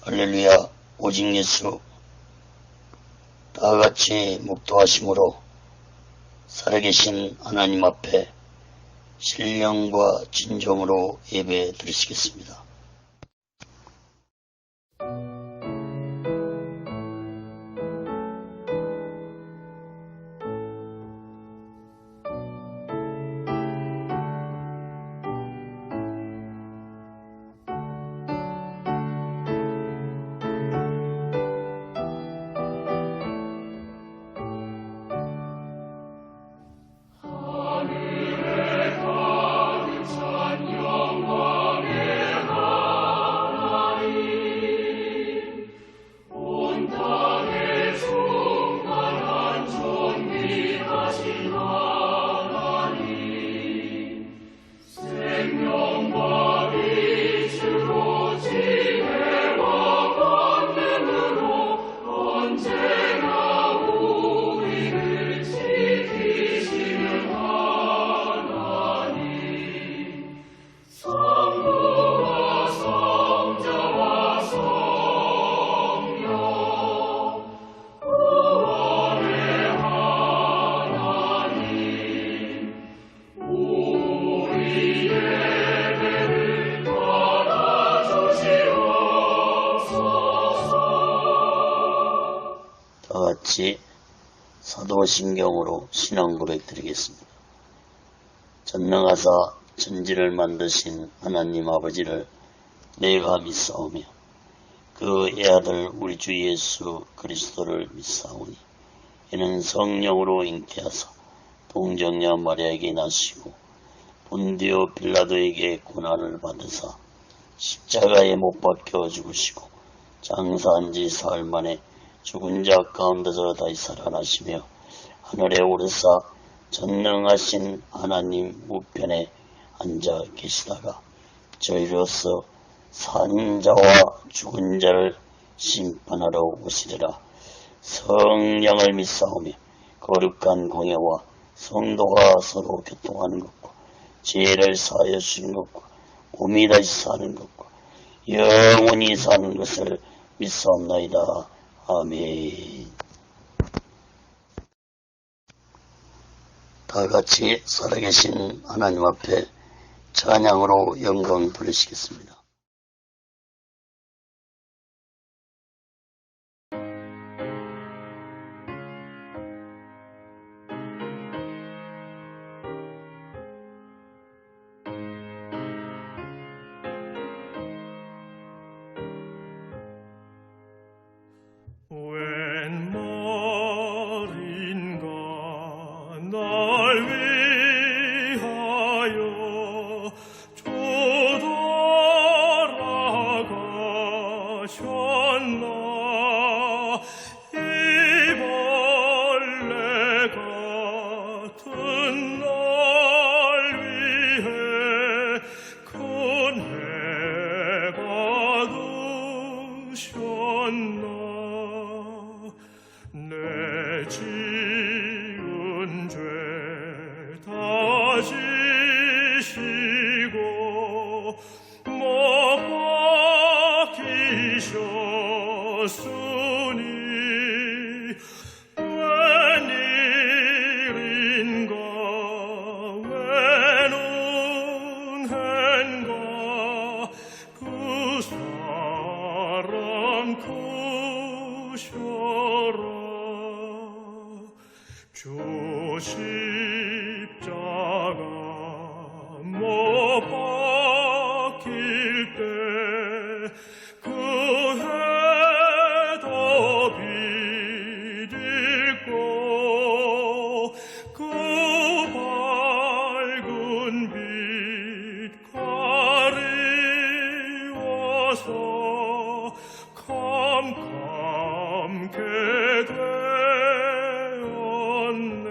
할렐루야. 오직 예수 다같이 묵도하심으로 살아계신 하나님 앞에 신령과 진정으로 예배 드리시겠습니다. 다같이 사도신경으로 신앙 고백 드리겠습니다. 전능하사 천지를 만드신 하나님 아버지를 내가 믿사오며 그 애아들 우리 주 예수 그리스도를 믿사오니 이는 성령으로 잉태하사 동정녀 마리아에게 나시고 본디오 빌라도에게 고난을 받으사 십자가에 못 박혀 죽으시고 장사한 지 사흘 만에 죽은 자 가운데서 다시 살아나시며 하늘에 오르사 전능하신 하나님 우편에 앉아 계시다가 저희로서 산 자와 죽은 자를 심판하러 오시리라. 성령을 믿사오며 거룩한 공예와 성도가 서로 교통하는 것과 죄를 사하여 주시는 것과 몸이 다시 사는 것과 영원히 사는 것을 믿사옵나이다. 아멘. 다같이 살아계신 하나님 앞에 찬양으로 영광 돌리시겠습니다. 웬 말인가 날 위하여 조돌아가셨나. 이벌레 같은 날 위해 큰 해가 드셨나. 내 지은 죄 다 지시고 못 박히셨으니 웬일인가 웬 은혜인가 그 사랑 크셔라. 주 십자가 못 박힐 때 그 해도 비디고 그 밝은 빛 가리워서 캄캄게 되었네.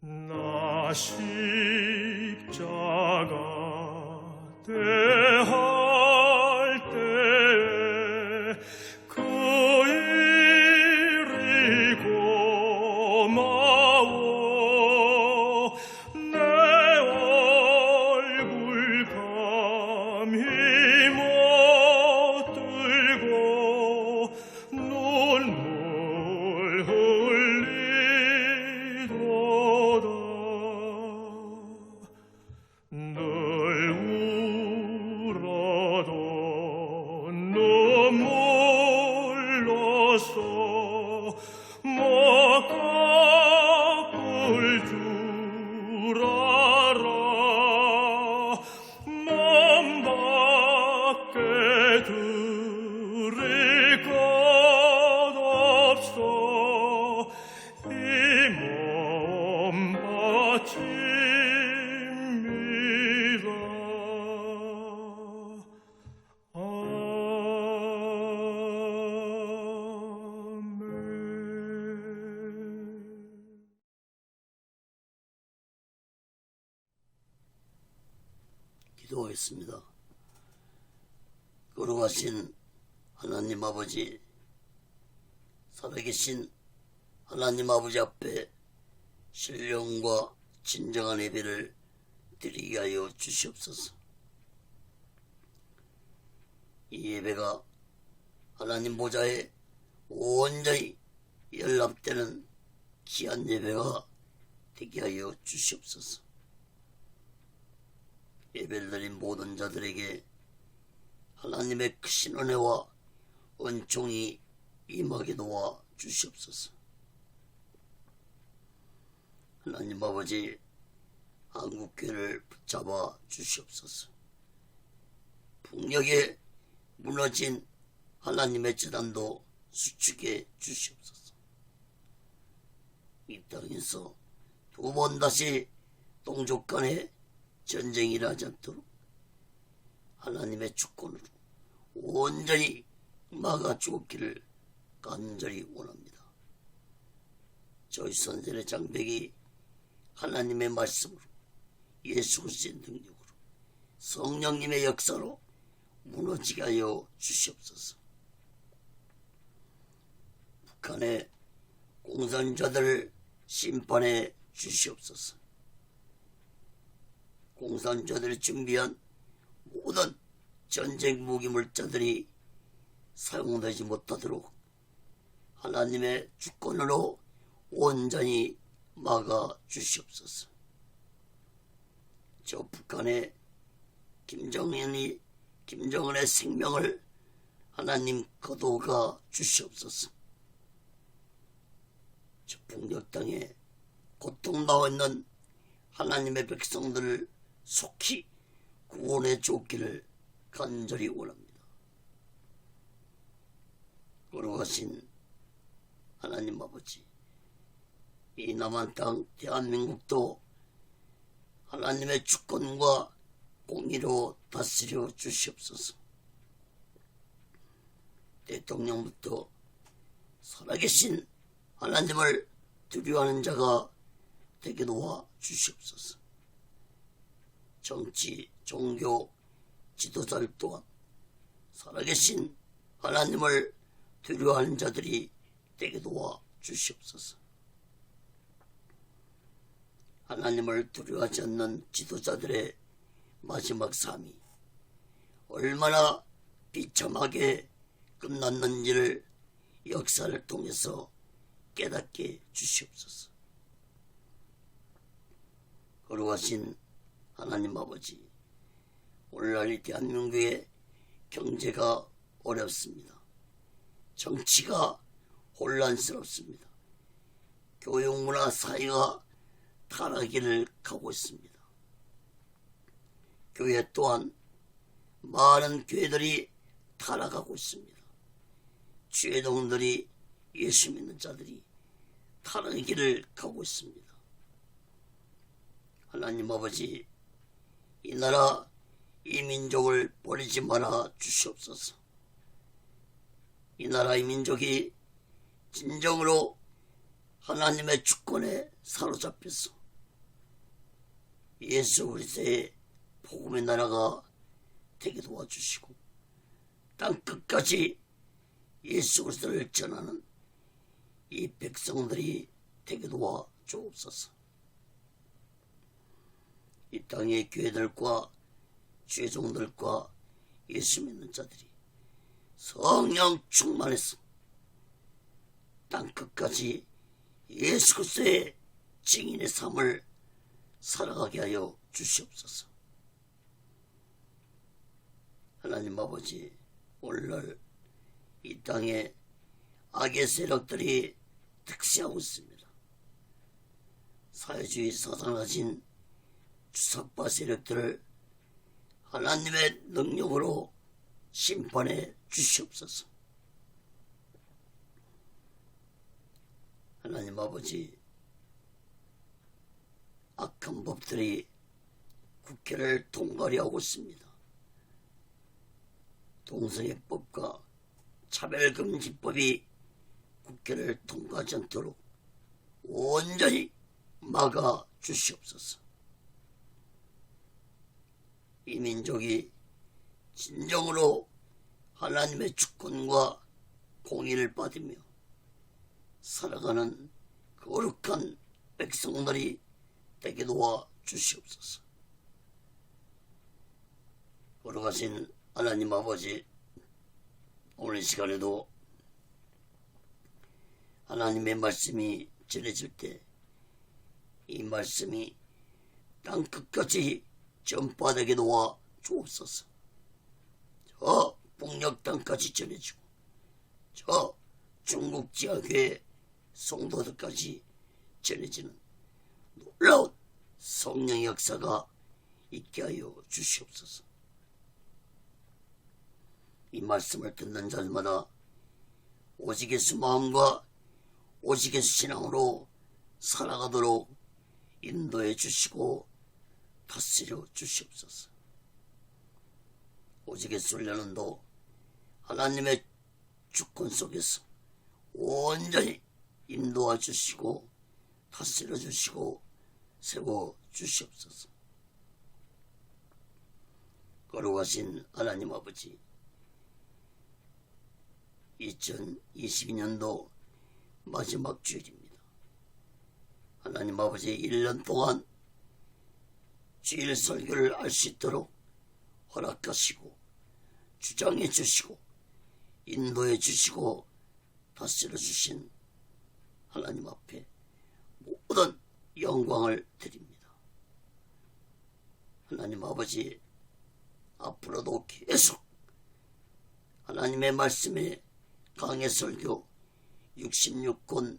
나 십자가 대하 잠이 못 들고 눈물 흘리도다. 늘 울어도 눈물로써 못 갚을 줄 알아. 몸 밖에 들일 것 없어. 이 몸 바칩니다. 아멘. 기도하겠습니다. 걸어가신 하나님 아버지, 살아계신 하나님 아버지 앞에 신령과 진정한 예배를 드리게 하여 주시옵소서. 이 예배가 하나님 보좌에 온전히 연락되는 귀한 예배가 되게 하여 주시옵소서. 예배를 드린 모든 자들에게 하나님의 크신 은혜와 은총이 임하게 도와 주시옵소서. 하나님 아버지, 한국교회를 붙잡아 주시옵소서. 북녘에 무너진 하나님의 재단도 수축해 주시옵소서. 이 땅에서 두 번 다시 동족 간에 전쟁이 일어나지 않도록 하나님의 주권으로 온전히 막아주었기를 간절히 원합니다. 저희 선생의 장벽이 하나님의 말씀으로, 예수 그리스도의 능력으로, 성령님의 역사로 무너지게 하여 주시옵소서. 북한의 공산자들을 심판해 주시옵소서. 공산자들이 준비한 모든 전쟁 무기 물자들이 사용되지 못하도록 하나님의 주권으로 온전히 막아 주시옵소서. 저 북한의 김정은의 생명을 하나님 거두어가 주시옵소서. 저 북녘 땅에 고통당하고 있는 하나님의 백성들을 속히 구원해 주옵기를 간절히 원합니다. 걸어가신 하나님 아버지, 이 남한 땅 대한민국도 하나님의 주권과 공의로 다스려 주시옵소서. 대통령부터 살아계신 하나님을 두려워하는 자가 되게 도와 주시옵소서. 정치, 종교, 지도자들 또한 살아계신 하나님을 두려워하는 자들이 되게 도와 주시옵소서. 하나님을 두려워하지 않는 지도자들의 마지막 삶이 얼마나 비참하게 끝났는지를 역사를 통해서 깨닫게 주시옵소서. 걸어가신 하나님 아버지, 오늘날 이 대한민국의 경제가 어렵습니다. 정치가 혼란스럽습니다. 교육문화 사회가 타락기를 가고 있습니다. 교회 또한 많은 교회들이 타락하고 있습니다. 죄동들이, 예수 믿는 자들이 타락의 길을 가고 있습니다. 하나님 아버지, 이 나라, 이 민족을 버리지 말아 주시옵소서. 이 나라, 이 민족이 진정으로 하나님의 주권에 사로잡혀서 예수 그리스도의 복음의 나라가 되게 도와주시고 땅 끝까지 예수 그리스도를 전하는 이 백성들이 되게 도와 주옵소서. 이 땅의 교회들과 죄종들과 예수 믿는 자들이 성령 충만해서 땅끝까지 예수 그리스도의 증인의 삶을 살아가게 하여 주시옵소서. 하나님 아버지, 오늘날 이 땅에 악의 세력들이 득세하고 있습니다. 사회주의 사상을 가진 주석파 세력들을 하나님의 능력으로 심판해 주시옵소서. 하나님 아버지, 악한 법들이 국회를 통과하려 하고 있습니다. 동성애법과 차별금지법이 국회를 통과하지 않도록 온전히 막아 주시옵소서. 이 민족이 진정으로 하나님의 주권과 공의를 받으며 살아가는 거룩한 백성들이 되게 도와 주시옵소서. 걸어가신 하나님 아버지, 오늘 시간에도 하나님의 말씀이 전해질 때 이 말씀이 땅끝까지 전파되게 도와 주옵소서. 저 북녘 땅까지 전해지고 저 중국 지하교회 성도들까지 전해지는 놀라운 성령의 역사가 있게 하여 주시옵소서. 이 말씀을 듣는 자들마다 오직 예수 마음과 오직 예수 신앙으로 살아가도록 인도해 주시고 다스려 주시옵소서. 오직 예수를 연원도 하나님의 주권 속에서 온전히 인도해 주시고 다스려 주시고 세워 주시옵소서. 거룩하신 하나님 아버지, 2022년도 마지막 주일입니다. 하나님 아버지, 1년 동안 주일 설교를 할 수 있도록 허락하시고 주장해 주시고 인도해 주시고 다스려 주신 하나님 앞에 모든 영광을 드립니다. 하나님 아버지, 앞으로도 계속 하나님의 말씀에 강해 설교 66권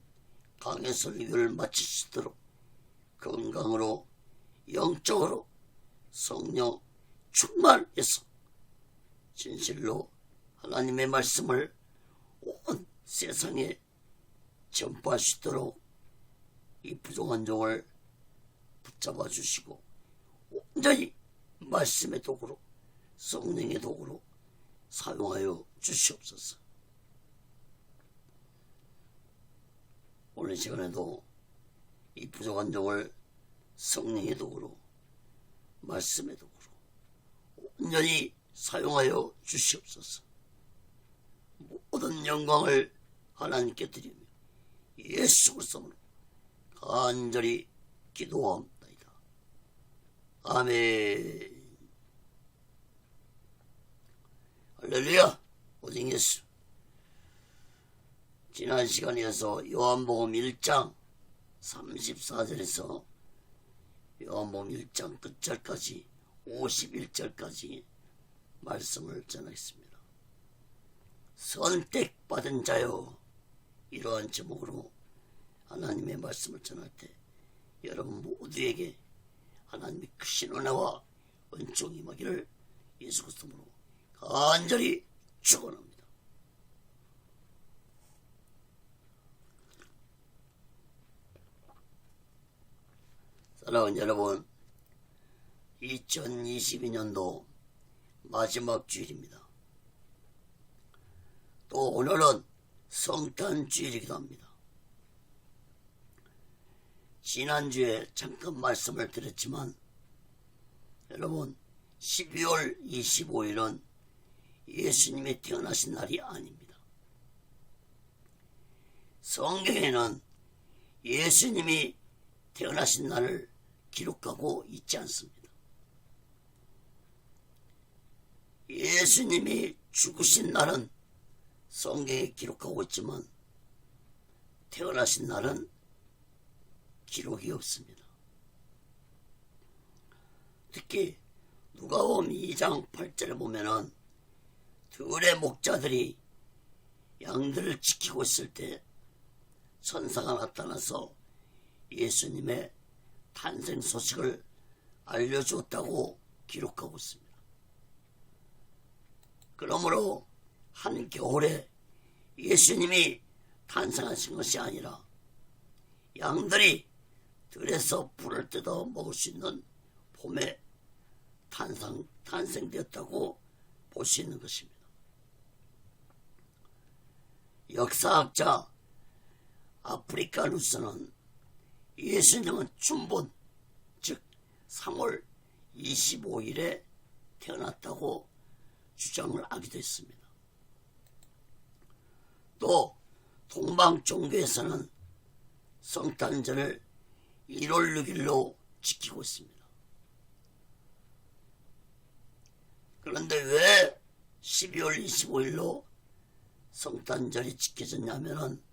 강해 설교를 마치시도록 건강으로 영적으로 성령 충만해서 진실로 하나님의 말씀을 온 세상에 전파하시도록 이 부족한 종을 붙잡아 주시고 온전히 말씀의 도구로 성령의 도구로 사용하여 주시옵소서. 오늘 시간에도 이 부족한 종을 성령의 도구로 말씀의 도구로 온전히 사용하여 주시옵소서. 모든 영광을 하나님께 드리며 예수 그리스도로 간절히 기도하옵나이다. 아멘. 할렐루야. 오직 예수. 지난 시간에서 요한복음 1장 34절에서 요한복음 1장 끝절까지 51절까지 말씀을 전하겠습니다. 선택받은 자요, 이러한 제목으로 하나님의 말씀을 전할 때 여러분 모두에게 하나님의 크신 은혜와 은총이 임하기를 예수 그리스도로 간절히 축원합니다. 사랑하는 여러분, 2022년도 마지막 주일입니다. 또 오늘은 성탄 주일이기도 합니다. 지난주에 잠깐 말씀을 드렸지만 여러분, 12월 25일은 예수님이 태어나신 날이 아닙니다. 성경에는 예수님이 태어나신 날을 기록하고 있지 않습니다. 예수님이 죽으신 날은 성경에 기록하고 있지만 태어나신 날은 기록이 없습니다. 특히 누가복음 2장 8절에 보면은 들의 목자들이 양들을 지키고 있을 때 천사가 나타나서 예수님의 탄생 소식을 알려주었다고 기록하고 있습니다. 그러므로 한겨울에 예수님이 탄생하신 것이 아니라 양들이 들에서 풀을 뜯어 먹을 수 있는 봄에 탄생되었다고 볼 수 있는 것입니다. 역사학자 아프리카누스는 예수님은 춘분, 즉 3월 25일에 태어났다고 주장을 하기도 했습니다. 또 동방 종교에서는 성탄절을 1월 6일로 지키고 있습니다. 그런데 왜 12월 25일로 성탄절이 지켜졌냐면은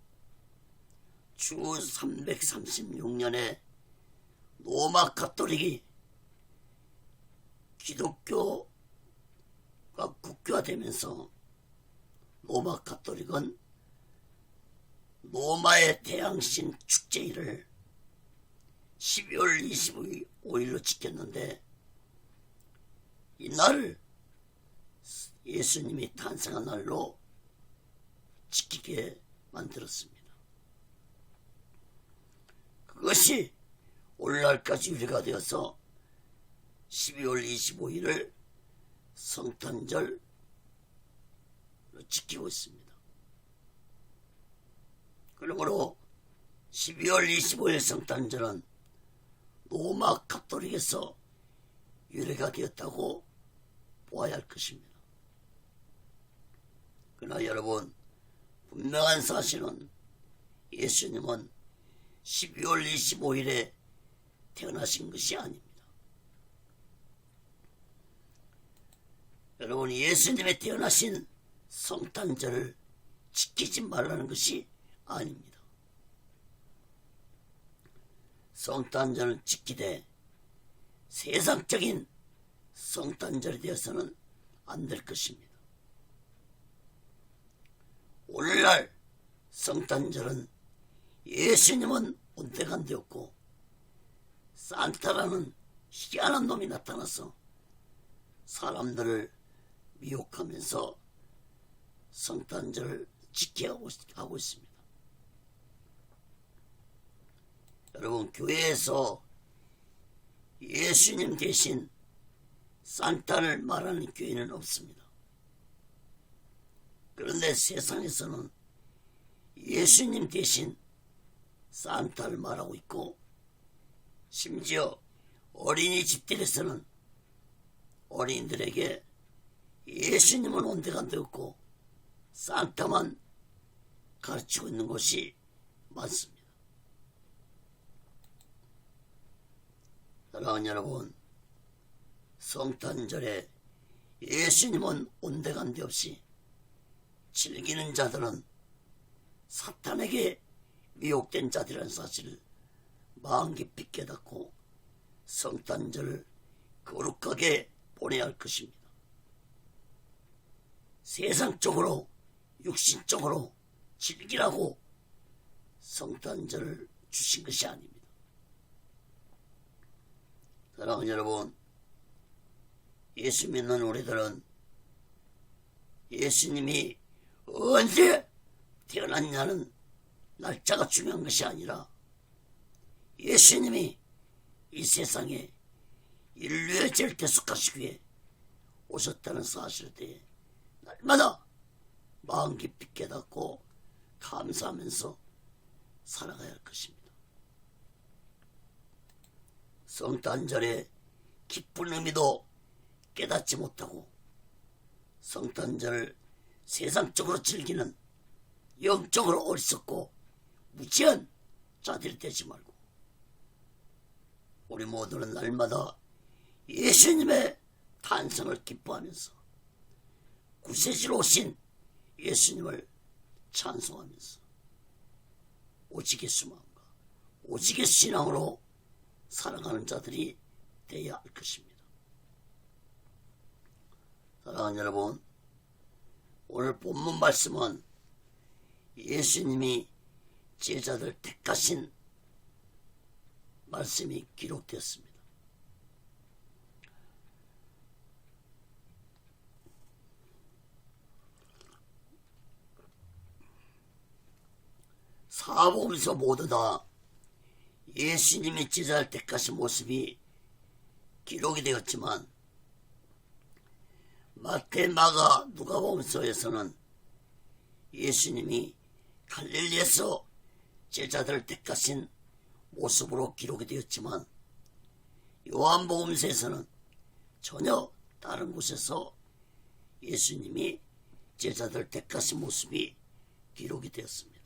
주 336년에 로마 가톨릭이 기독교가 국교화되면서 로마 가톨릭은 로마의 태양신 축제일을 12월 25일로 지켰는데 이날을 예수님이 탄생한 날로 지키게 만들었습니다. 그것이 오늘날까지 유래가 되어서 12월 25일을 성탄절로 지키고 있습니다. 그러므로 12월 25일 성탄절은 로마 가톨릭에서 유래가 되었다고 보아야 할 것입니다. 그러나 여러분, 분명한 사실은 예수님은 12월 25일에 태어나신 것이 아닙니다. 여러분, 예수님의 태어나신 성탄절을 지키지 말라는 것이 아닙니다. 성탄절을 지키되 세상적인 성탄절이 되어서는 안 될 것입니다. 오늘날 성탄절은 예수님은 온데간 되었고 산타라는 희한한 놈이 나타나서 사람들을 미혹하면서 성탄절을 지켜하고 있습니다. 여러분, 교회에서 예수님 대신 산타를 말하는 교회는 없습니다. 그런데 세상에서는 예수님 대신 산타를 말하고 있고, 심지어 어린이집들에서는 어린이들에게 예수님은 온데간데 없고 산타만 가르치고 있는 것이 많습니다. 사랑하는 여러분, 성탄절에 예수님은 온데간데 없이 즐기는 자들은 사탄에게 미혹된 자들이라는 사실을 마음 깊이 깨닫고 성탄절을 거룩하게 보내야 할 것입니다. 세상적으로 육신적으로 즐기라고 성탄절을 주신 것이 아닙니다. 사랑하는 여러분, 예수 믿는 우리들은 예수님이 언제 태어났냐는 날짜가 중요한 것이 아니라 예수님이 이 세상에 인류의 죄를 대속하시기 위해 오셨다는 사실에 대해 날마다 마음 깊이 깨닫고 감사하면서 살아가야 할 것입니다. 성탄절의 기쁜 의미도 깨닫지 못하고 성탄절을 세상적으로 즐기는 영적으로 어리석고 무지한 자들이 되지 말고 우리 모두는 날마다 예수님의 탄생을 기뻐하면서 구세주로 오신 예수님을 찬송하면서 오직의 수마음과 오직의 신앙으로 살아가는 자들이 되어야 할 것입니다. 사랑하는 여러분, 오늘 본문 말씀은 예수님이 제자들 택하신 말씀이 기록되었습니다. 사복음서 모두 다 예수님이 제자를 택하신 모습이 기록이 되었지만 마태, 마가, 누가복음서에서는 예수님이 갈릴리에서 제자들을 택하신 모습으로 기록이 되었지만 요한복음서에서는 전혀 다른 곳에서 예수님이 제자들을 택하신 모습이 기록이 되었습니다.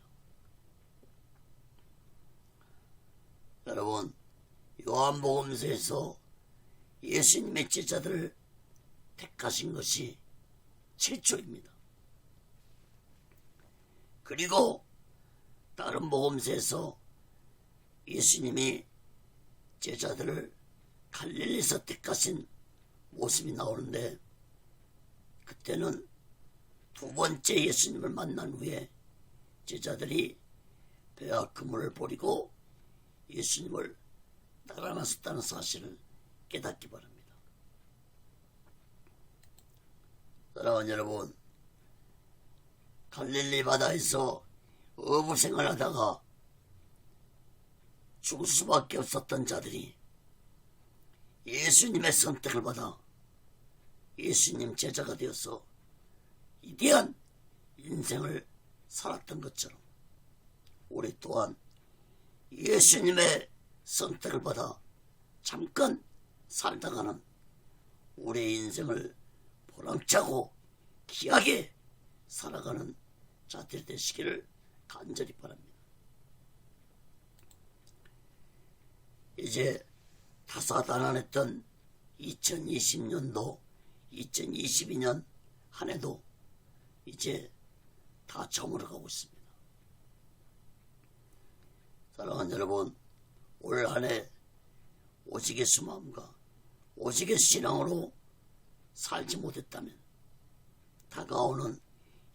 여러분, 요한복음서에서 예수님의 제자들을 택하신 것이 최초입니다. 그리고 다른 복음서에서 예수님이 제자들을 갈릴리에서 택하신 모습이 나오는데, 그때는 두 번째 예수님을 만난 후에 제자들이 배와 그물을 버리고 예수님을 따라 나섰다는 사실을 깨닫기 바랍니다. 사랑하는 여러분, 갈릴리 바다에서 어부 생활하다가 죽을 수밖에 없었던 자들이 예수님의 선택을 받아 예수님 제자가 되어서 위대한 인생을 살았던 것처럼 우리 또한 예수님의 선택을 받아 잠깐 살다가는 우리의 인생을 보람차고 귀하게 살아가는 자들이 되시기를 간절히 바랍니다. 이제 다사다난했던 2020년도 2022년 한 해도 이제 다 저물어가고 있습니다. 사랑하는 여러분, 올 한 해 오직의 수마음과 오직의 신앙으로 살지 못했다면 다가오는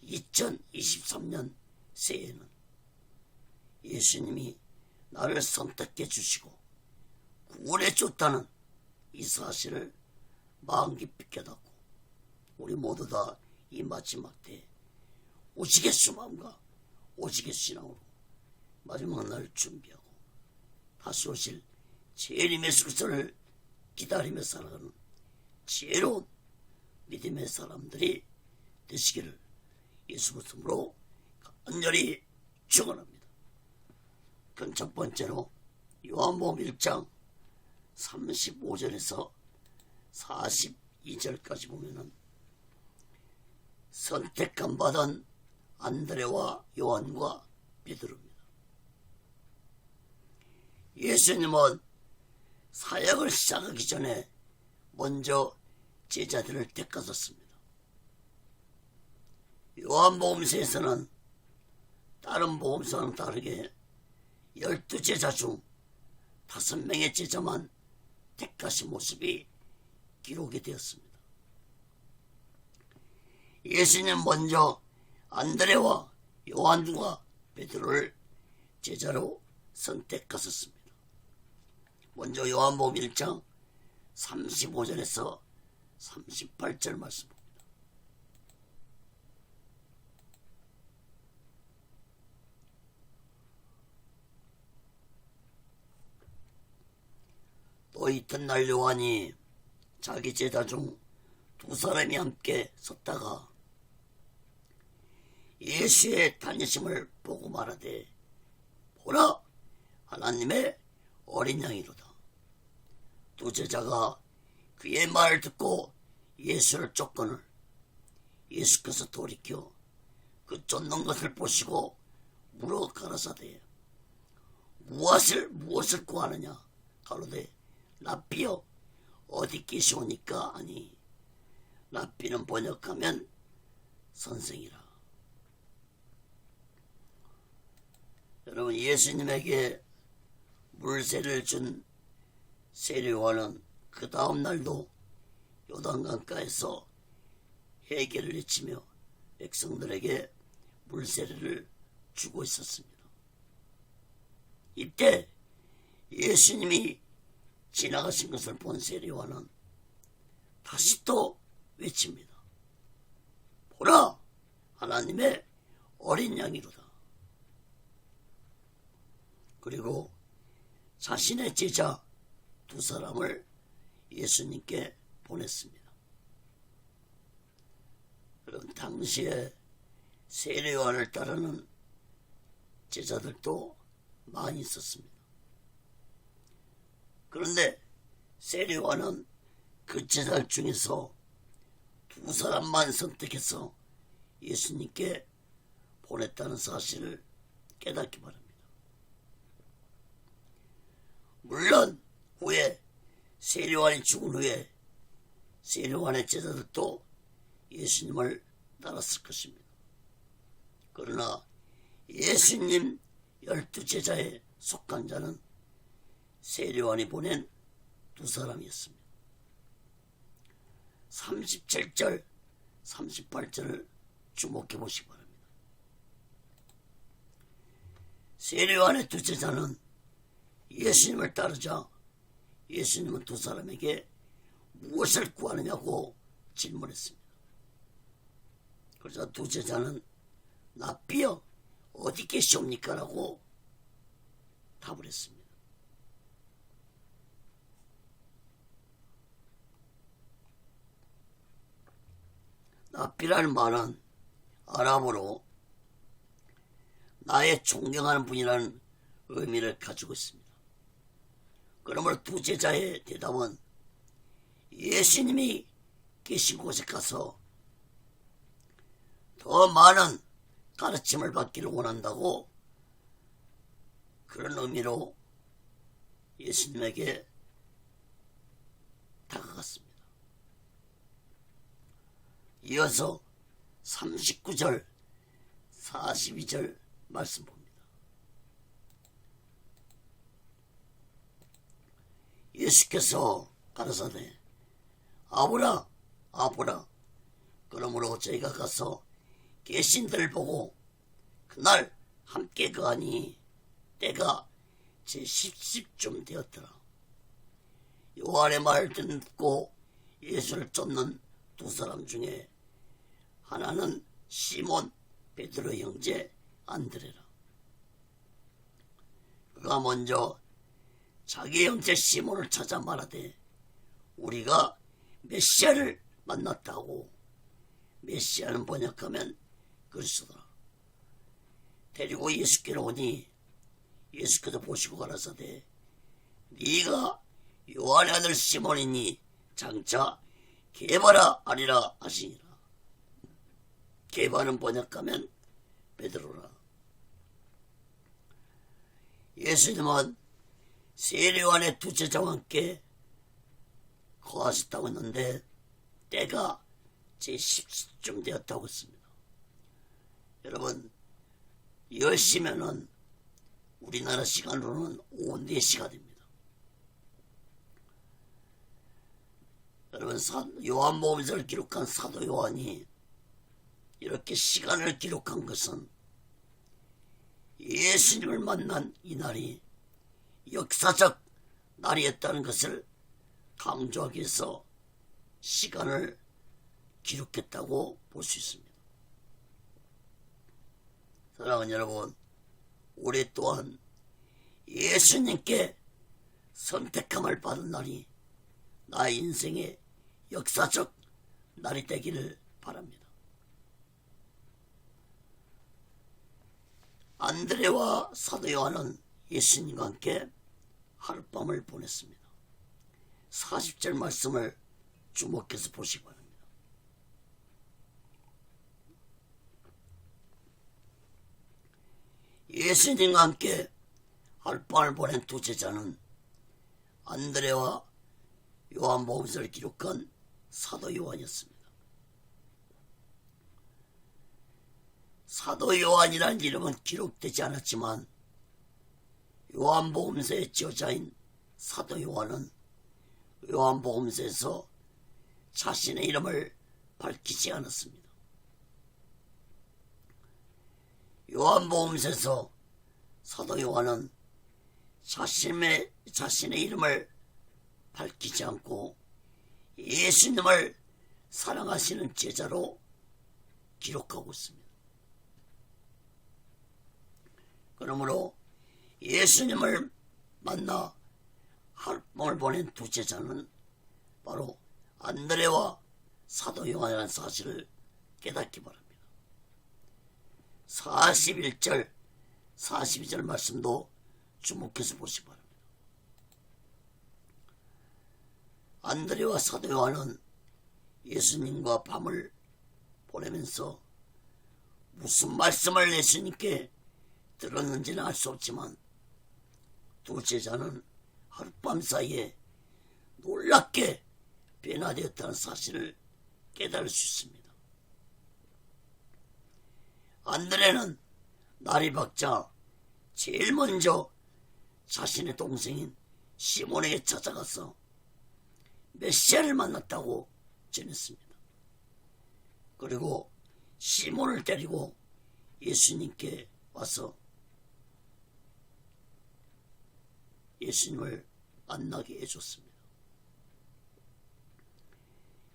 2023년 새해에는 예수님이 나를 선택해 주시고 구원해 줬다는 이 사실을 마음 깊이 깨닫고 우리 모두 다 이 마지막 때에 오직의 수마음과 오직의 신앙으로 마지막 날 준비하고 다시 오실 주님 예수 그리스도를 기다리며 살아가는 지혜로운 믿음의 사람들이 되시기를 예수 그리스도로 간절히 축원합니다. 그럼 첫 번째로 요한복음 1장 35절에서 42절까지 보면은 선택감 받은 안드레와 요한과 베드로입니다. 예수님은 사역을 시작하기 전에 먼저 제자들을 택하셨습니다. 요한복음서에서는 다른 복음서와는 다르게 12제자 중 5명의 제자만 택하신 모습이 기록이 되었습니다. 예수님 먼저 안드레와 요한과 베드로를 제자로 선택하셨습니다. 먼저 요한복음 1장 35절에서 38절 말씀입니다. 또 이튿날 요한이 자기 제자 중 2사람이 함께 섰다가 예수의 다니심을 보고 말하되 보라 하나님의 어린 양이로다. 두 제자가 그의 말을 듣고 예수를 쫓거늘 예수께서 돌이켜 그 쫓는 것을 보시고 물어 가라사대 무엇을 구하느냐 가로되 랍비여 어디 계시오니까 하니 랍비는 번역하면 선생이라. 여러분, 예수님에게 물세를 준 세례요한은 그 다음 날도 요단강가에서 회개를 외치며 백성들에게 물세례를 주고 있었습니다. 이때 예수님이 지나가신 것을 본 세례요한은 다시 또 외칩니다. 보라, 하나님의 어린 양이로다. 그리고 자신의 제자 두 사람을 예수님께 보냈습니다. 그럼 당시에 세례요한을 따르는 제자들도 많이 있었습니다. 그런데 세례요한은 그 제자들 중에서 두 사람만 선택해서 예수님께 보냈다는 사실을 깨닫기 바랍니다. 물론 후에 세례요한이 죽은 후에 세례요한의 제자들도 예수님을 따랐을 것입니다. 그러나 예수님 12제자에 속한 자는 세례요한이 보낸 두 사람이었습니다. 37절, 38절을 주목해 보시기 바랍니다. 세례요한의 두 제자는 예수님을 따르자 예수님은 두 사람에게 무엇을 구하느냐고 질문했습니다. 그러자 두 제자는 랍비여 어디 계시옵니까? 라고 답을 했습니다. 랍비라는 말은 아랍어로 나의 존경하는 분이라는 의미를 가지고 있습니다. 그러므로 두 제자의 대답은 예수님이 계신 곳에 가서 더 많은 가르침을 받기를 원한다고 그런 의미로 예수님에게 다가갔습니다. 이어서 39절, 42절 말씀 봅니다. 예수께서 가라사대 아보라 아보라 그러므로 저희가 가서 계신들 보고 그날 함께 거하니 때가 제 10쯤 되었더라. 요한의 말 듣고 예수를 쫓는 두 사람 중에 하나는 시몬 베드로 형제 안드레라. 그가 먼저 자기 형제 시몬을 찾아 말하되 우리가 메시아를 만났다고. 메시아는 번역하면 그리스도라. 데리고 예수께로 오니 예수께서 보시고 가라사대 네가 요한의 아들 시몬이니 장차 게바라 아니라 하시니라. 게바는 번역하면 베드로라. 예수님은 세례요한의 두 제자와 함께 거하셨다고 했는데 때가 제 10시쯤 되었다고 했습니다. 여러분 10시면은 우리나라 시간으로는 오후 4시가 됩니다. 여러분 요한복음서를 기록한 사도 요한이 이렇게 시간을 기록한 것은 예수님을 만난 이 날이 역사적 날이었다는 것을 강조하기 위해서 시간을 기록했다고 볼 수 있습니다. 사랑하는 여러분, 우리 또한 예수님께 선택함을 받은 날이 나의 인생의 역사적 날이 되기를 바랍니다. 안드레와 사도 요한은 예수님과 함께 하룻밤을 보냈습니다. 40절 말씀을 주목해서 보시기 바랍니다. 예수님과 함께 하룻밤을 보낸 두 제자는 안드레와 요한복음서를 기록한 사도 요한이었습니다. 사도 요한이라는 이름은 기록되지 않았지만 요한복음서의 저자인 사도 요한은 요한복음서에서 자신의 이름을 밝히지 않았습니다. 요한복음서에서 사도 요한은 자신의 이름을 밝히지 않고 예수님을 사랑하시는 제자로 기록하고 있습니다. 그러므로 예수님을 만나 하룻밤을 보낸 두 제자는 바로 안드레와 사도 요한이라는 사실을 깨닫기 바랍니다. 41절, 42절 말씀도 주목해서 보시기 바랍니다. 안드레와 사도 요한은 예수님과 밤을 보내면서 무슨 말씀을 예수님께 들었는지는 알 수 없지만 두 제자는 하룻밤 사이에 놀랍게 변화되었다는 사실을 깨달을 수 있습니다. 안드레는 날이 밝자 제일 먼저 자신의 동생인 시몬에게 찾아가서 메시아를 만났다고 전했습니다. 그리고 시몬을 데리고 예수님께 와서 예수님을 만나게 해줬습니다.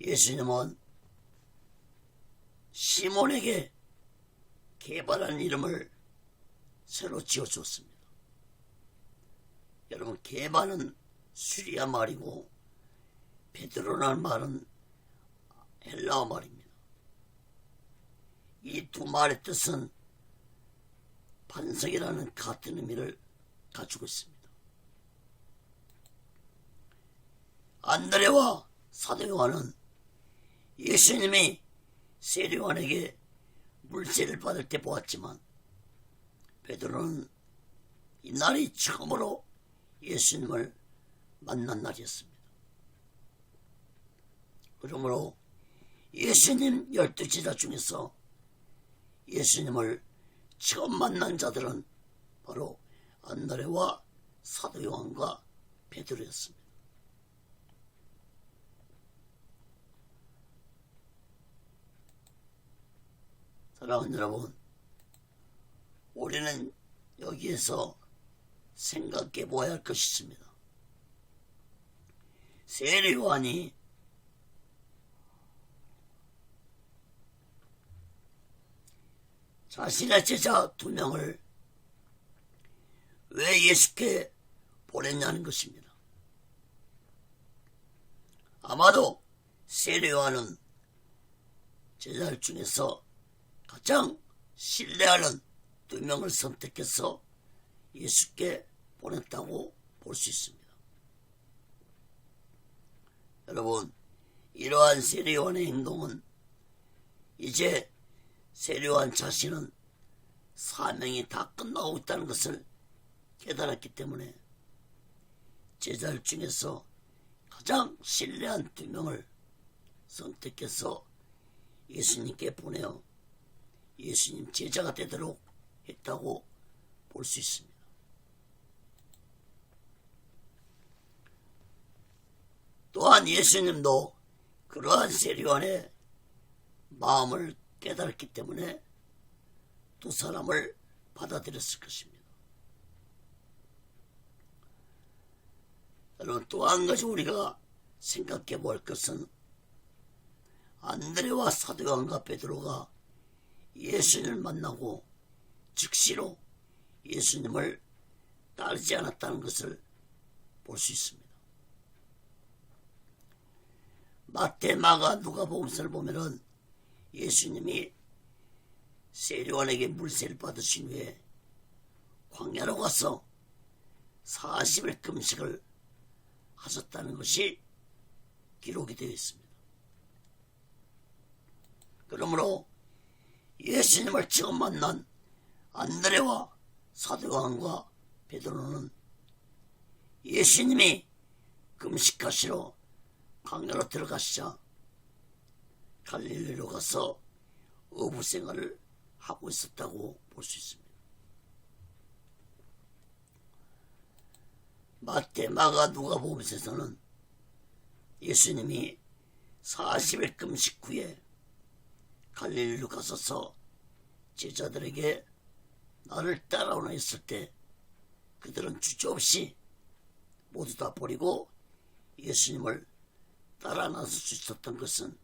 예수님은 시몬에게 개발한 이름을 새로 지어줬습니다. 여러분, 개발은 수리아 말이고 베드로라는 말은 헬라어 말입니다. 이 두 말의 뜻은 반석이라는 같은 의미를 가지고 있습니다. 안드레와 사도 요한은 예수님이 세례요한에게 물세를 받을 때 보았지만 베드로는 이날이 처음으로 예수님을 만난 날이었습니다. 그러므로 예수님 12제자 중에서 예수님을 처음 만난 자들은 바로 안드레와 사도 요한과 베드로였습니다. 사랑하는 여러분, 우리는 여기에서 생각해 보아야 할 것이 있습니다. 세례 요한이 자신의 제자 2명을 왜 예수께 보냈냐는 것입니다. 아마도 세례 요한은 제자들 중에서 가장 신뢰하는 2명을 선택해서 예수께 보냈다고 볼 수 있습니다. 여러분, 이러한 세례 요한의 행동은 이제 세례 요한 자신은 사명이 다 끝나고 있다는 것을 깨달았기 때문에 제자들 중에서 가장 신뢰한 2명을 선택해서 예수님께 보내어 예수님 제자가 되도록 했다고 볼 수 있습니다. 또한 예수님도 그러한 세례 요한의 마음을 깨달았기 때문에 2 사람을 받아들였을 것입니다. 여러분, 또 한 가지 우리가 생각해 볼 것은 안드레와 사도 요한과 베드로가 예수님을 만나고 즉시로 예수님을 따르지 않았다는 것을 볼 수 있습니다. 마태, 마가, 누가복음서를 보면은 예수님이 세례 요한에게 물세를 받으신 후에 광야로 가서 40일 금식을 하셨다는 것이 기록이 되어 있습니다. 그러므로 예수님을 처음 만난 안드레와 사도 요한과 베드로는 예수님이 금식하시러 광야로 들어가시자 갈릴리로 가서 어부 생활을 하고 있었다고 볼 수 있습니다. 마태, 마가, 누가복음에서는 예수님이 40일 금식 후에 갈릴리로 가서서 제자들에게 나를 따라오라 했을 때 그들은 주저없이 모두 다 버리고 예수님을 따라 나설 수 있었던 것은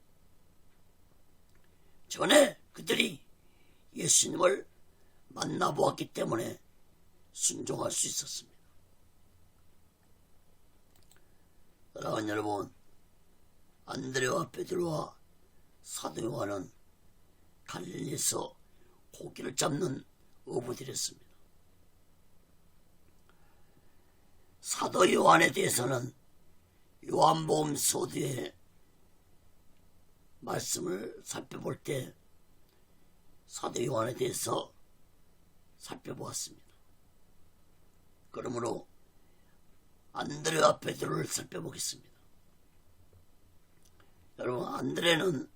전에 그들이 예수님을 만나보았기 때문에 순종할 수 있었습니다. 사랑하는 여러분, 안드레와 베드로와 사도 요한은 갈릴리에서 고기를 잡는 어부들이었습니다. 사도 요한에 대해서는 요한복음 서두의 말씀을 살펴볼 때 사도 요한에 대해서 살펴보았습니다. 그러므로 안드레와 베드로를 살펴보겠습니다. 여러분, 안드레는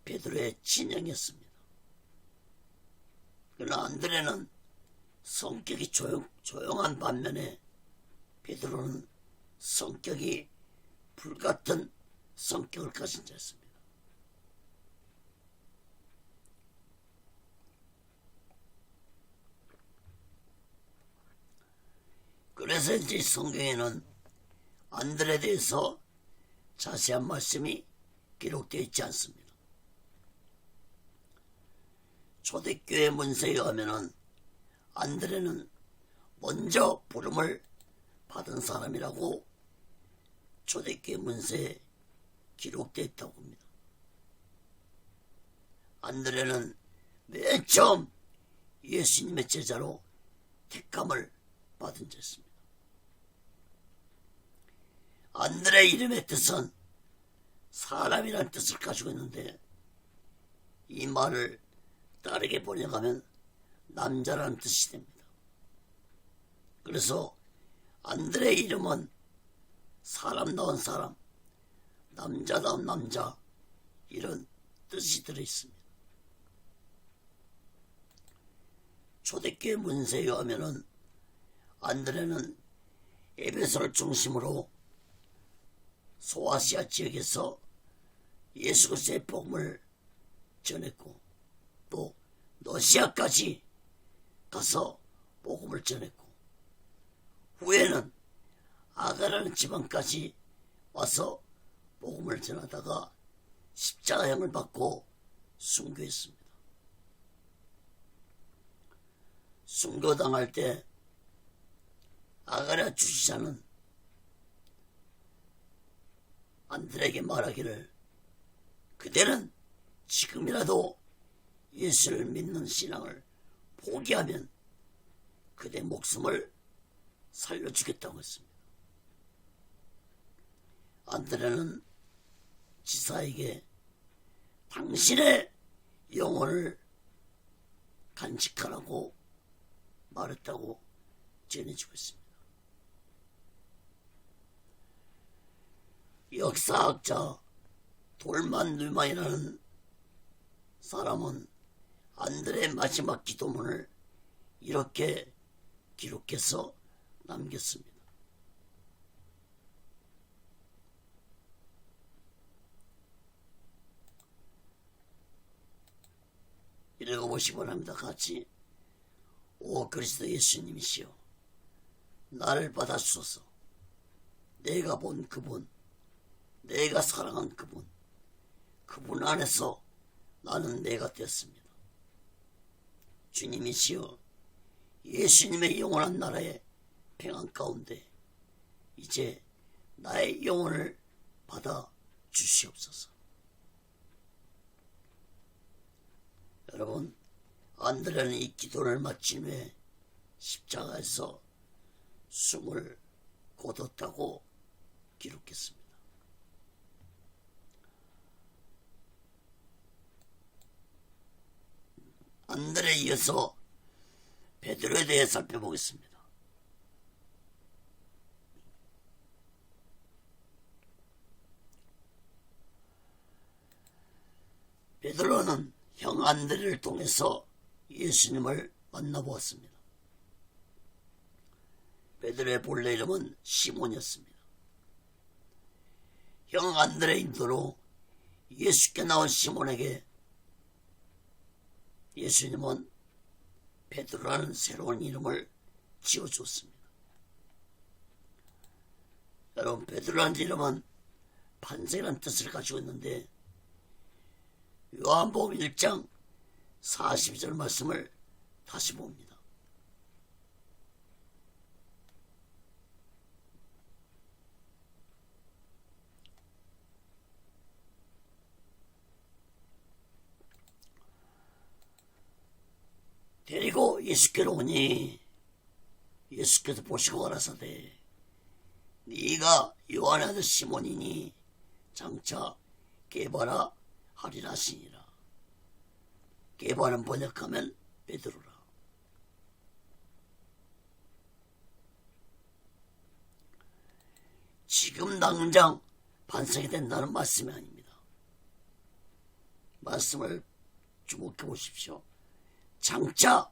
베드로의 친형이었습니다. 그러나 안드레는 성격이 조용한 반면에 베드로는 성격이 불같은 성격을 가진 자였습니다. 그래서 이제 성경에는 안드레에 대해서 자세한 말씀이 기록되어 있지 않습니다. 초대교회 문서에 의하면 안드레는 먼저 부름을 받은 사람이라고 초대교회 문서에 기록되어 있다고 합니다. 안드레는 맨 처음 예수님의 제자로 택함을 받은 자였습니다. 안드레 이름의 뜻은 사람이라는 뜻을 가지고 있는데 이 말을 다르게 번역하면 남자라는 뜻이 됩니다. 그래서 안드레 이름은 사람다운 사람, 남자다운 남자, 이런 뜻이 들어있습니다. 초대교회 문서에 의하면 안드레는 에베소를 중심으로 소아시아 지역에서 예수 그리스도의 복음을 전했고 또 러시아까지 가서 복음을 전했고 후에는 아가라는 지방까지 와서 복음을 전하다가 십자가형을 받고 순교했습니다. 순교당할 때 아가라 주지사는 안드레에게 말하기를 그대는 지금이라도 예수를 믿는 신앙을 포기하면 그대 목숨을 살려주겠다고 했습니다. 안드레는 지사에게 당신의 영혼을 간직하라고 말했다고 전해지고 있습니다. 역사학자 돌만 누만이라는 사람은 안드레의 마지막 기도문을 이렇게 기록해서 남겼습니다. 읽어보시기 바랍니다. 같이. 오 그리스도 예수님이시여, 나를 받아주소서. 내가 본 그분, 내가 사랑한 그분, 그분 안에서 나는 내가 되었습니다. 주님이시여, 예수님의 영원한 나라의 평안 가운데 이제 나의 영혼을 받아 주시옵소서. 여러분, 안드레는 이 기도를 마친 후에 십자가에서 숨을 거뒀다고 기록했습니다. 안드레에 이어서 베드로에 대해 살펴보겠습니다. 베드로는 형 안드레를 통해서 예수님을 만나보았습니다. 베드로의 본래 이름은 시몬이었습니다. 형 안드레의 인도로 예수께 나온 시몬에게 예수님은 베드로라는 새로운 이름을 지어주었습니다. 여러분, 베드로라는 이름은 반석이라는 뜻을 가지고 있는데 요한복음 1장 42절 말씀을 다시 봅니다. 데리고 예수께로 오니 예수께서 보시고 가라사대 네가 요한의 아들 시몬이니 장차 게바라 하리라 하시니라. 게바는 번역하면 베드로라. 지금 당장 반석이 된다는 말씀이 아닙니다. 말씀을 주목해 보십시오. 장차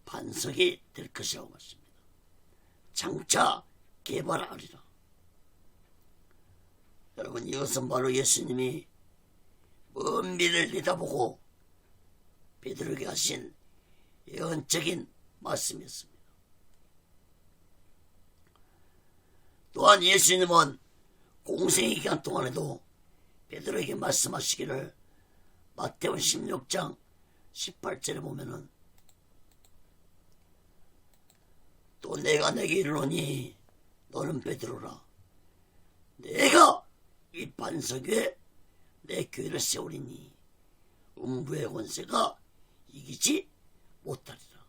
반석이 될 것이라고 말씀입니다. 장차 개발하리라. 여러분, 이것은 바로 예수님이 먼 미래를 내다보고 베드로에게 하신 예언적인 말씀이었습니다. 또한 예수님은 공생의 기간 동안에도 베드로에게 말씀하시기를 마태복음 16장 18절에 보면은 또 내가 내게 이르노니 너는 베드로라. 내가 이 반석 위에 내 교회를 세우리니 음부의 권세가 이기지 못하리라.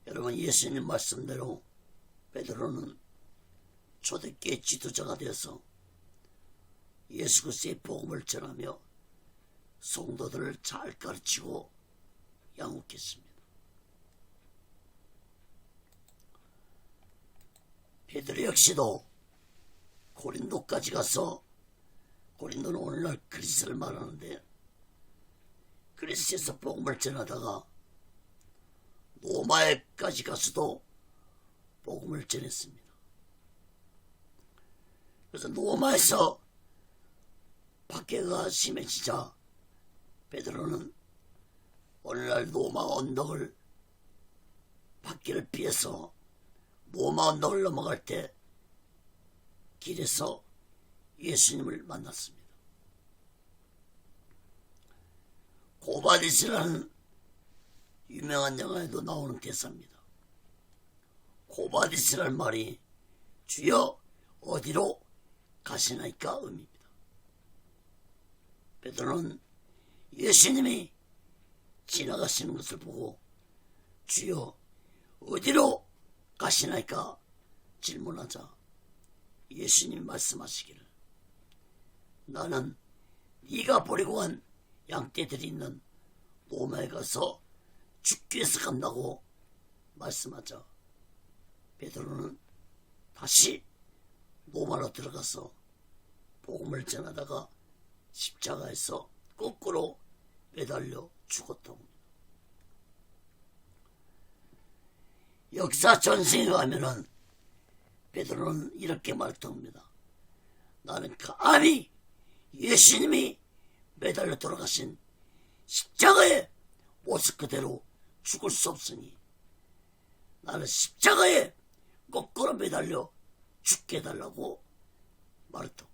여러분, 예수님 말씀대로 베드로는 초대교회 지도자가 되어서 예수 그리스도의 복음을 전하며 성도들을 잘 가르치고 양육했습니다. 베드로 역시도 고린도까지 가서, 고린도는 오늘날 그리스를 말하는데 그리스에서 복음을 전하다가 로마에까지 가서도 복음을 전했습니다. 그래서 로마에서 박해가 심해지자 베드로는 오늘날 로마 언덕을 박해를 피해서 로마 언덕을 넘어갈 때 길에서 예수님을 만났습니다. 고바디스라는 유명한 영화에도 나오는 대사입니다. 고바디스라는 말이 주여 어디로 가시나이까 의미입니다. 베드로는 예수님이 지나가시는 것을 보고 주여 어디로 가시나이까 질문하자 예수님이 말씀하시기를 나는 네가 버리고 간 양떼들이 있는 로마에 가서 죽기 위해서 간다고 말씀하자 베드로는 다시 로마로 들어가서 복음을 전하다가 십자가에서 거꾸로 매달려 죽었다고 합니다. 역사 전승에 가면은 베드로는 이렇게 말했답니다. 나는 감히 예수님이 매달려 돌아가신 십자가의 모습 그대로 죽을 수 없으니 나는 십자가에 거꾸로 매달려 죽게 해달라고 말했다고.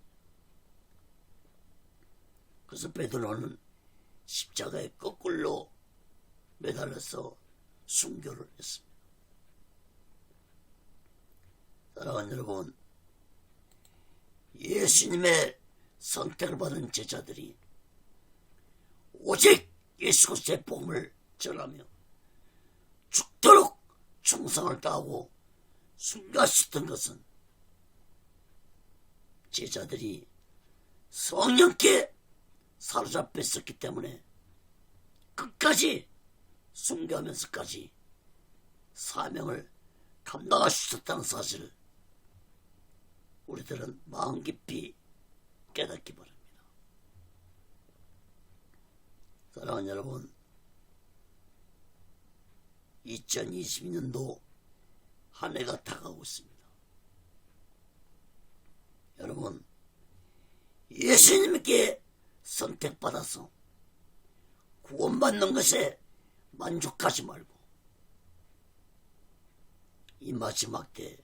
그래서 베드로는 십자가에 거꾸로 매달려서 순교를 했습니다. 사랑하는 여러분, 예수님의 선택을 받은 제자들이 오직 예수 그리스도의 복음을 전하며 죽도록 충성을 다하고 순교하셨던 것은 제자들이 성령께 사로잡혀 있었기 때문에 끝까지 순교하면서까지 사명을 감당할 수 있었다는 사실을 우리들은 마음 깊이 깨닫기 바랍니다. 사랑하는 여러분, 2022년도 한 해가 다가오고 있습니다. 여러분, 예수님께 선택받아서 구원받는 것에 만족하지 말고 이 마지막 때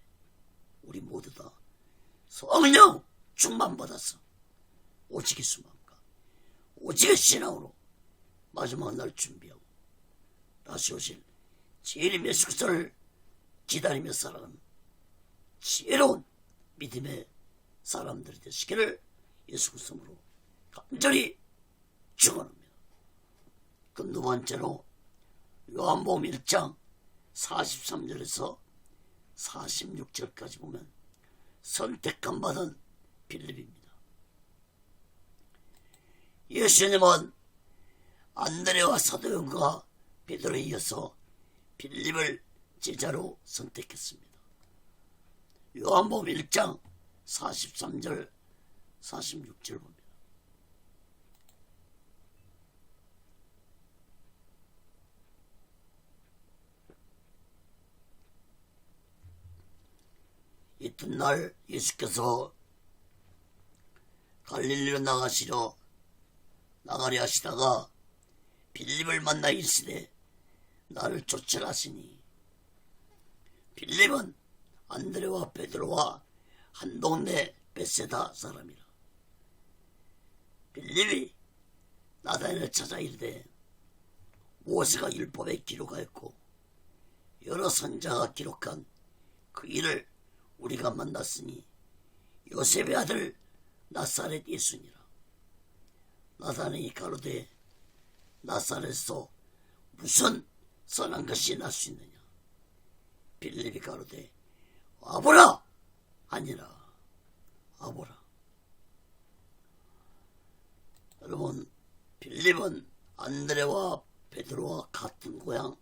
우리 모두 다 성령 충만받아서 오직의 수만과 오직의 신앙으로 마지막 날 준비하고 다시 오실 주님 예수 그리스도를 기다리며 살아가는 지혜로운 믿음의 사람들이 되시기를 예수 그리스도로 간절히 축원합니다. 그럼 두 번째로 요한복음 1장 43절에서 46절까지 보면 선택함 받은 빌립입니다. 예수님은 안드레와 사도연과 베드로에 이어서 빌립을 제자로 선택했습니다. 요한복음 1장 43절 46절 봅니다. 이튿날 예수께서 갈릴리로 나가려 하시다가 빌립을 만나 이르시되 나를 쫓으라 하시니 빌립은 안드레와 베드로와 한 동네 벳세다 사람이라. 빌립이 나다나엘을 찾아 이르되 모세가 율법에 기록하였고 여러 선자가 기록한 그 일을 우리가 만났으니 요셉의 아들 나사렛 예수니라. 나다나엘이 가로되 나사렛에서 무슨 선한 것이 날 수 있느냐. 빌립이 가로되 와보라 아니라 와보라. 여러분, 빌립은 안드레와 베드로와 같은 고향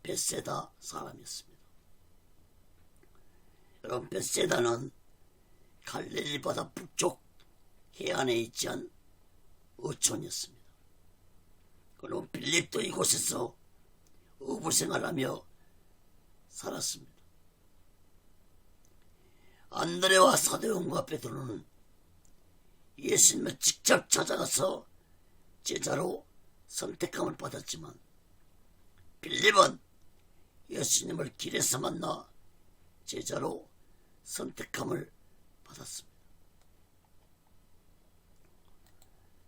벳세다 사람이었습니다. 여러분, 벳세다는 갈릴리 바다 북쪽 해안에 있지 않은 어촌이었습니다. 그리고 빌립도 이곳에서 어부생활하며 살았습니다. 안드레와 사도연과 베드로는 예수님을 직접 찾아가서 제자로 선택함을 받았지만 빌립은 예수님을 길에서 만나 제자로 선택함을 받았습니다.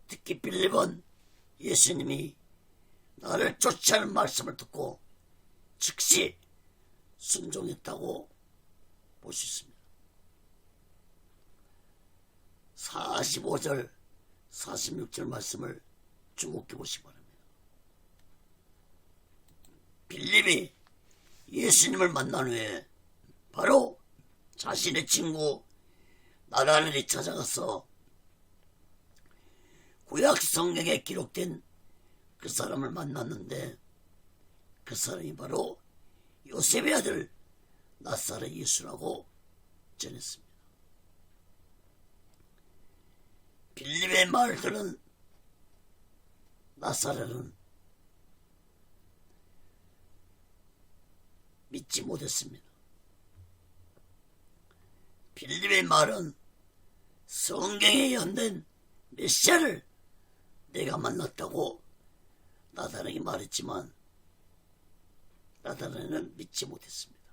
특히 빌립은 예수님이 나를 쫓아하는 말씀을 듣고 즉시 순종했다고 볼 수 있습니다. 45절 46절 말씀을 주목해 보시기 바랍니다. 빌립이 예수님을 만난 후에 바로 자신의 친구 나다나엘이 찾아가서 구약 성경에 기록된 그 사람을 만났는데 그 사람이 바로 요셉의 아들 나사렛 예수라고 전했습니다. 빌립의 말을 들은 나사렛은 믿지 못했습니다. 빌립의 말은 성경에 예언된 메시아를 내가 만났다고 나다나엘이 말했지만 나다나엘은 믿지 못했습니다.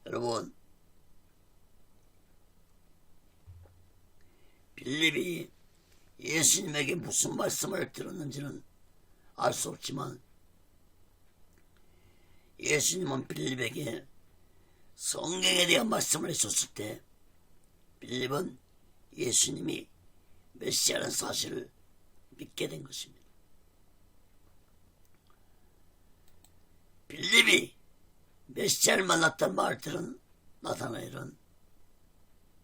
여러분, 빌립이 예수님에게 무슨 말씀을 들었는지는 알 수 없지만 예수님은 빌립에게 성경에 대한 말씀을 해줬을 때 빌립은 예수님이 메시아라는 사실을 믿게 된 것입니다. 빌립이 메시아를 만났다는 말을 들은 나다나엘은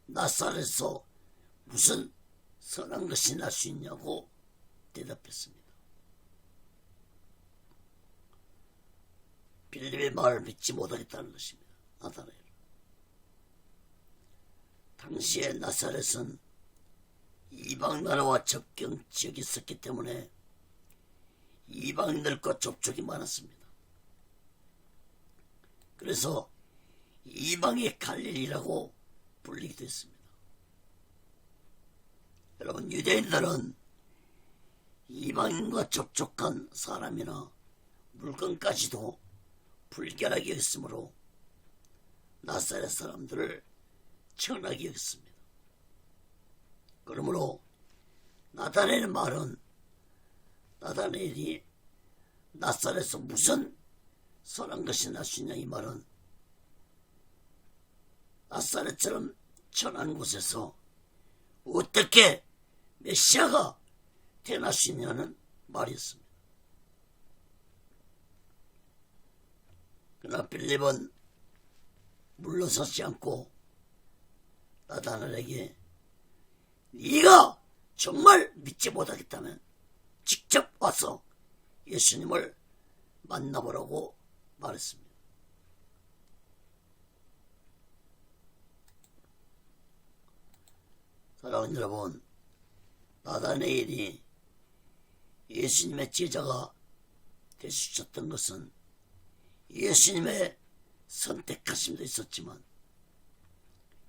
나사렛에서 무슨 선한 것이 날 수 있냐고 대답했습니다. 빌립의 말을 믿지 못하겠다는 것입니다. 나다나엘. 당시에 나사렛은 이방 나라와 접경 지역이 있었기 때문에 이방인들과 접촉이 많았습니다. 그래서 이방의 갈릴리라고 불리기도 했습니다. 여러분, 유대인들은 이방인과 접촉한 사람이나 물건까지도 불결하게 여겼으므로 나사렛 사람들을 천하게 여겼습니다. 그러므로 나다나엘의 말은, 나다나엘이 나사렛에서 무슨 선한 것이 날 수 있냐, 이 말은 나사렛처럼 천한 곳에서 어떻게 메시아가 태어날 수 있냐는 말이었습니다. 그러나 빌립은 물러서지 않고 나다나엘에게 네가 정말 믿지 못하겠다면 직접 와서 예수님을 만나보라고 말했습니다. 사랑하는 여러분, 나다나엘이 예수님의 제자가 될 수 있었던 것은 예수님의 선택하심도 있었지만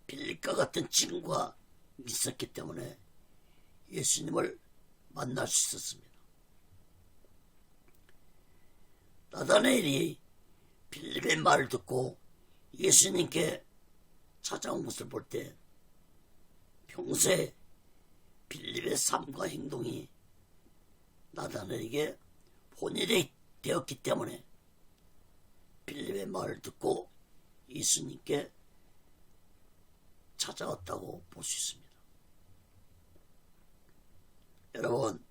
빌립과 같은 친구가 있었기 때문에 예수님을 만날 수 있었습니다. 나다나엘이 빌립의 말을 듣고 예수님께 찾아온 것을 볼 때 평소에 빌립의 삶과 행동이 나다나엘에게 본인이 되었기 때문에 빌립의 말을 듣고 예수님께 찾아왔다고 볼 수 있습니다. 여러분,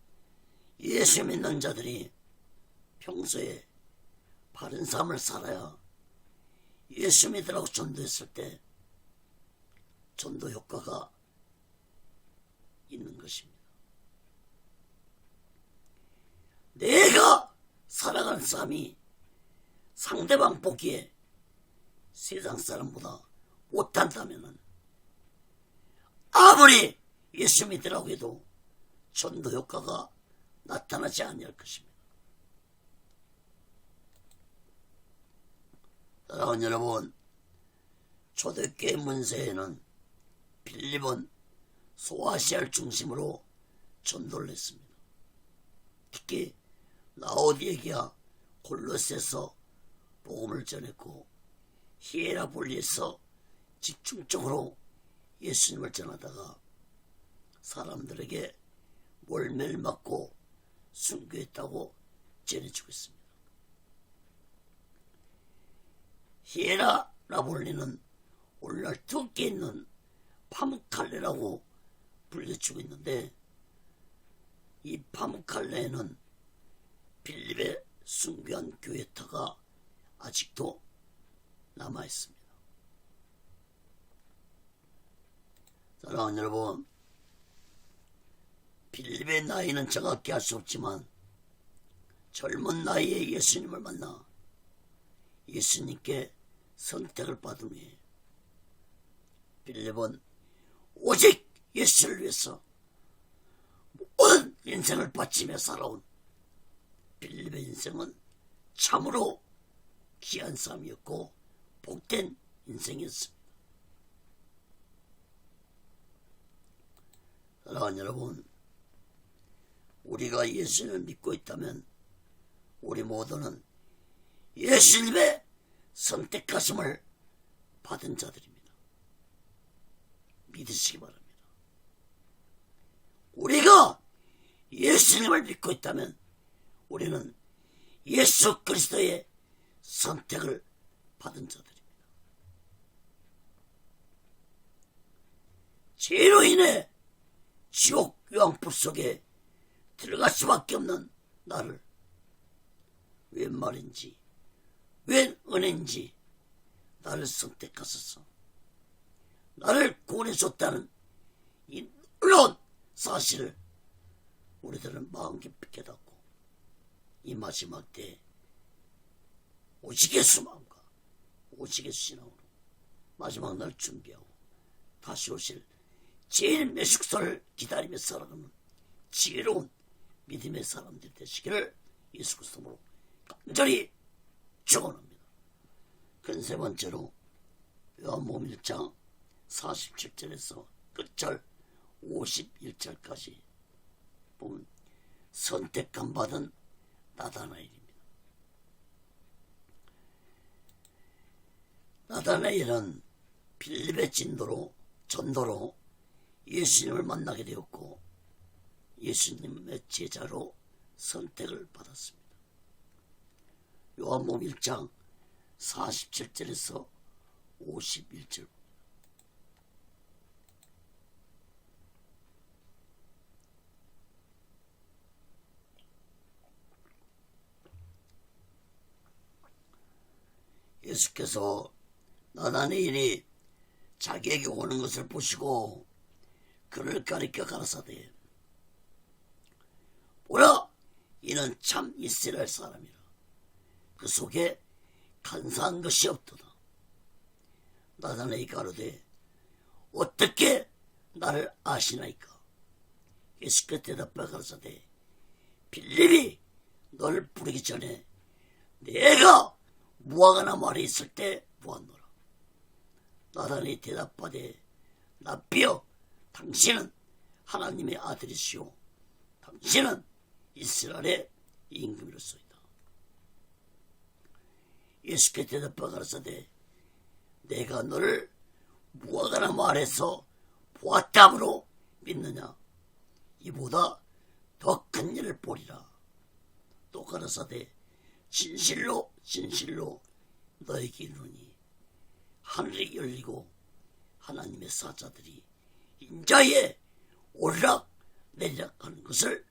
예수 믿는 자들이 평소에 바른 삶을 살아야 예수 믿으라고 전도했을 때 전도 효과가 있는 것입니다. 내가 살아가는 삶이 상대방 보기에 세상 사람보다 못한다면 아무리 예수 믿으라고 해도 전도 효과가 나타나지 않을 것입니다. 사랑하는 여러분, 초대교회 문서에는 빌립은 소아시아를 중심으로 전도를 했습니다. 특히 라오디게아, 골로새에서 복음을 전했고 히에라볼리에서 집중적으로 예수님을 전하다가 사람들에게 월매를 맞고 순교했다고 전해주고 있습니다. 히에라볼리는 오늘날 터키에 있는 파묵칼레라고 불려주고 있는데 이 파묵칼레에는 빌립의 순교한 교회터가 아직도 남아있습니다. 사랑하는 여러분, 빌립의 나이는 정확히 알 수 없지만 젊은 나이에 예수님을 만나 예수님께 선택을 받은 후에 빌립은 오직 예수를 위해서 모든 인생을 바치며 살아온 빌립의 인생은 참으로 귀한 삶이었고 복된 인생이었습니다. 사랑하는 여러분, 우리가 예수님을 믿고 있다면 우리 모두는 예수님의 선택하심을 받은 자들입니다. 믿으시기 바랍니다. 우리가 예수님을 믿고 있다면 우리는 예수 그리스도의 선택을 받은 자들입니다. 죄로 인해 지옥 유황불 속에 들어갈 수밖에 없는 나를 웬 말인지 웬 은혜인지 나를 선택하소서, 나를 구원해줬다는 이 놀라운 사실을 우리들은 마음 깊이 깨닫고 이 마지막 때에 오직 예수 마음과 오직 예수 신앙으로 마지막 날 준비하고 다시 오실 제일 매식소를 기다리며 살아가는 지혜로운 믿음의 사람들이 되시기를 예수 그리스도로 간절히 축원합니다. 그 세 번째로 요한복음 1장 47절에서 끝절 51절까지 보면 선택감 받은 나다나엘입니다. 나다나엘은 빌립의 전도로 예수님을 만나게 되었고 예수님의 제자로 선택을 받았습니다. 요한복음 1장 47절에서 51절 예수께서 나다나엘이 자기에게 오는 것을 보시고 그를 가리켜 가라사대 보라 이는 참 이스라엘 사람이라 그 속에 간사한 것이 없도다. 나다나엘이 가로되 어떻게 나를 아시나이까? 예수께서 대답하여 가라사대 빌립이 너를 부르기 전에 내가 무화과나무 아래 있을 때 보았노라. 나다나엘이 대답하되 나비여 당신은 하나님의 아들이시오 당신은 이스라엘의 임금이로소이다. 예수께서 대답하여 가라사대 내가 너를 무화과나무 아래서 보았다므로 믿느냐? 이보다 더 큰 일을 보리라. 또 가라사대 진실로 진실로 너에게 이르노니 하늘이 열리고 하나님의 사자들이 인자에 오르락 내리락 하는 것을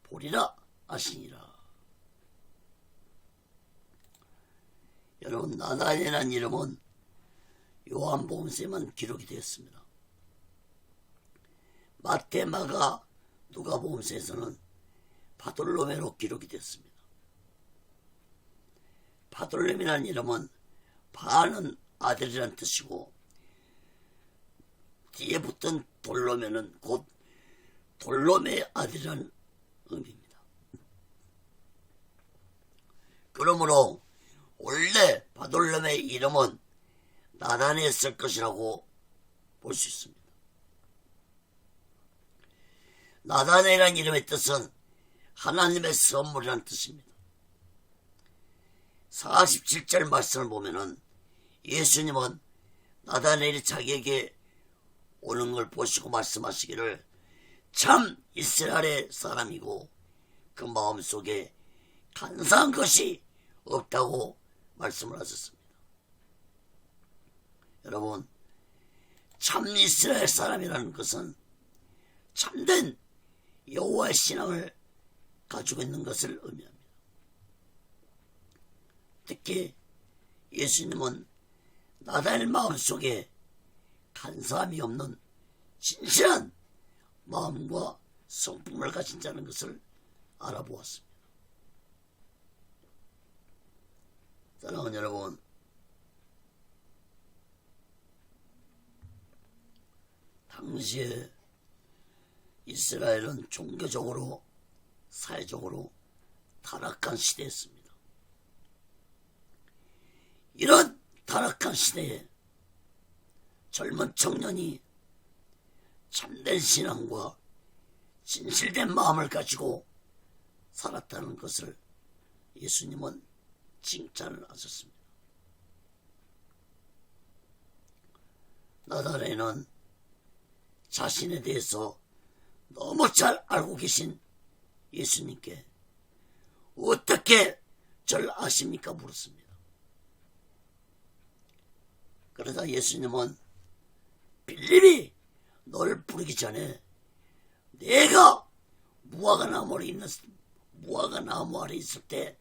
보리라 하시니라. 여러분 나다나엘이라는 이름은 요한복음서에만 기록이 되었습니다. 마태, 마가, 누가복음서에서는 바돌로메로 기록이 되었습니다. 바돌로메라는 이름은 바는 아들이란 뜻이고 뒤에 붙은 돌로메는 곧 돌로메의 아들이란 의미입니다. 그러므로 원래 바돌로메의 이름은 나다나엘이 쓸 것이라고 볼 수 있습니다. 나다나엘이라는 이름의 뜻은 하나님의 선물이라는 뜻입니다. 47절 말씀을 보면은 예수님은 나다나엘이 자기에게 오는 걸 보시고 말씀하시기를 참 이스라엘의 사람이고 그 마음속에 간사한 것이 없다고 말씀을 하셨습니다. 여러분 참 이스라엘 사람이라는 것은 참된 여호와의 신앙을 가지고 있는 것을 의미합니다. 특히 예수님은 나다나엘 마음속에 간사함이 없는 진실한 마음과 성품을 가진 자는 것을 알아보았습니다. 사랑하는 여러분, 당시에 이스라엘은 종교적으로 사회적으로 타락한 시대였습니다. 이런 타락한 시대에 젊은 청년이 참된 신앙과 진실된 마음을 가지고 살았다는 것을 예수님은 칭찬을 하셨습니다. 나다나엘은 자신에 대해서 너무 잘 알고 계신 예수님께 어떻게 절 아십니까? 물었습니다. 그러자 예수님은 빌립이 너를 부르기 전에 내가 무화과나무 아래 있을 때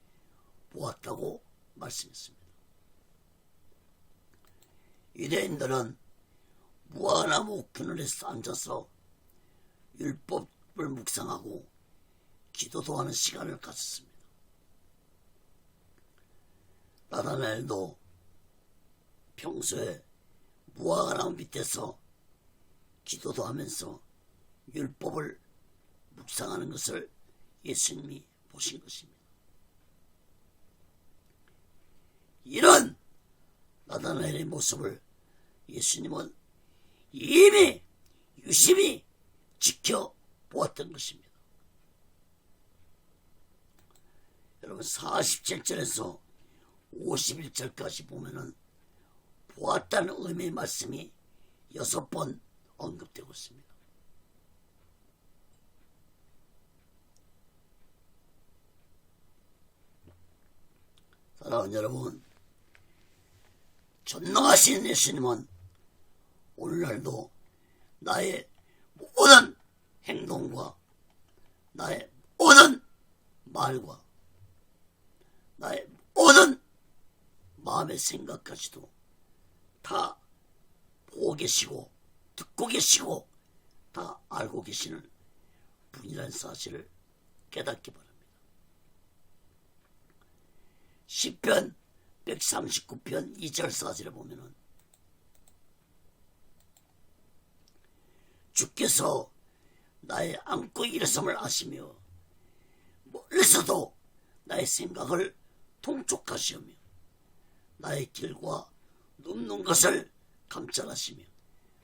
보았다고 말씀했습니다. 유대인들은 무화과나무 그늘에 앉아서 율법을 묵상하고 기도도 하는 시간을 가졌습니다. 나다나엘도 평소에 무화과나무 밑에서 기도도 하면서 율법을 묵상하는 것을 예수님이 보신 것입니다. 이런 나다나엘의 모습을 예수님은 이미 유심히 지켜보았던 것입니다. 여러분 47절에서 51절까지 보면은 보았다는 의미의 말씀이 6번 언급되고 있습니다. 사랑하는 여러분, 전능하신 예수님은 오늘날도 나의 모든 행동과 나의 모든 말과 나의 모든 마음의 생각까지도 다 보고 계시고 듣고 계시고 다 알고 계시는 분이라는 사실을 깨닫기 바랍니다. 시편 139편 2절 4절에 보면은 주께서 나의 안고 일어섬을 아시며 멀리서도 나의 생각을 통촉하시며 나의 길과 눕는 것을 감찰하시며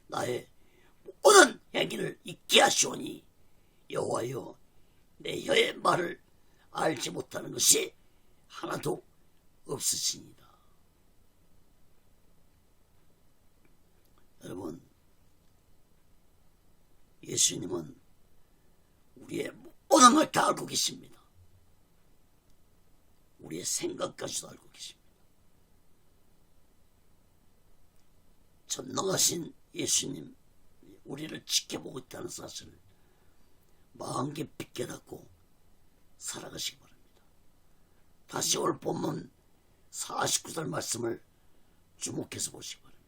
나의 모든 행위를 잊게 하시오니 여호와여 내 혀의 말을 알지 못하는 것이 하나도 없으시니이다. 여러분, 예수님은 우리의 모든 걸 다 알고 계십니다. 우리의 생각까지도 알고 계십니다. 전능하신 예수님, 우리를 지켜보고 있다는 사실을 마음 깊이 깨닫고 살아가시기 바랍니다. 다시 올 본문 49절 말씀을 주목해서 보시기 바랍니다.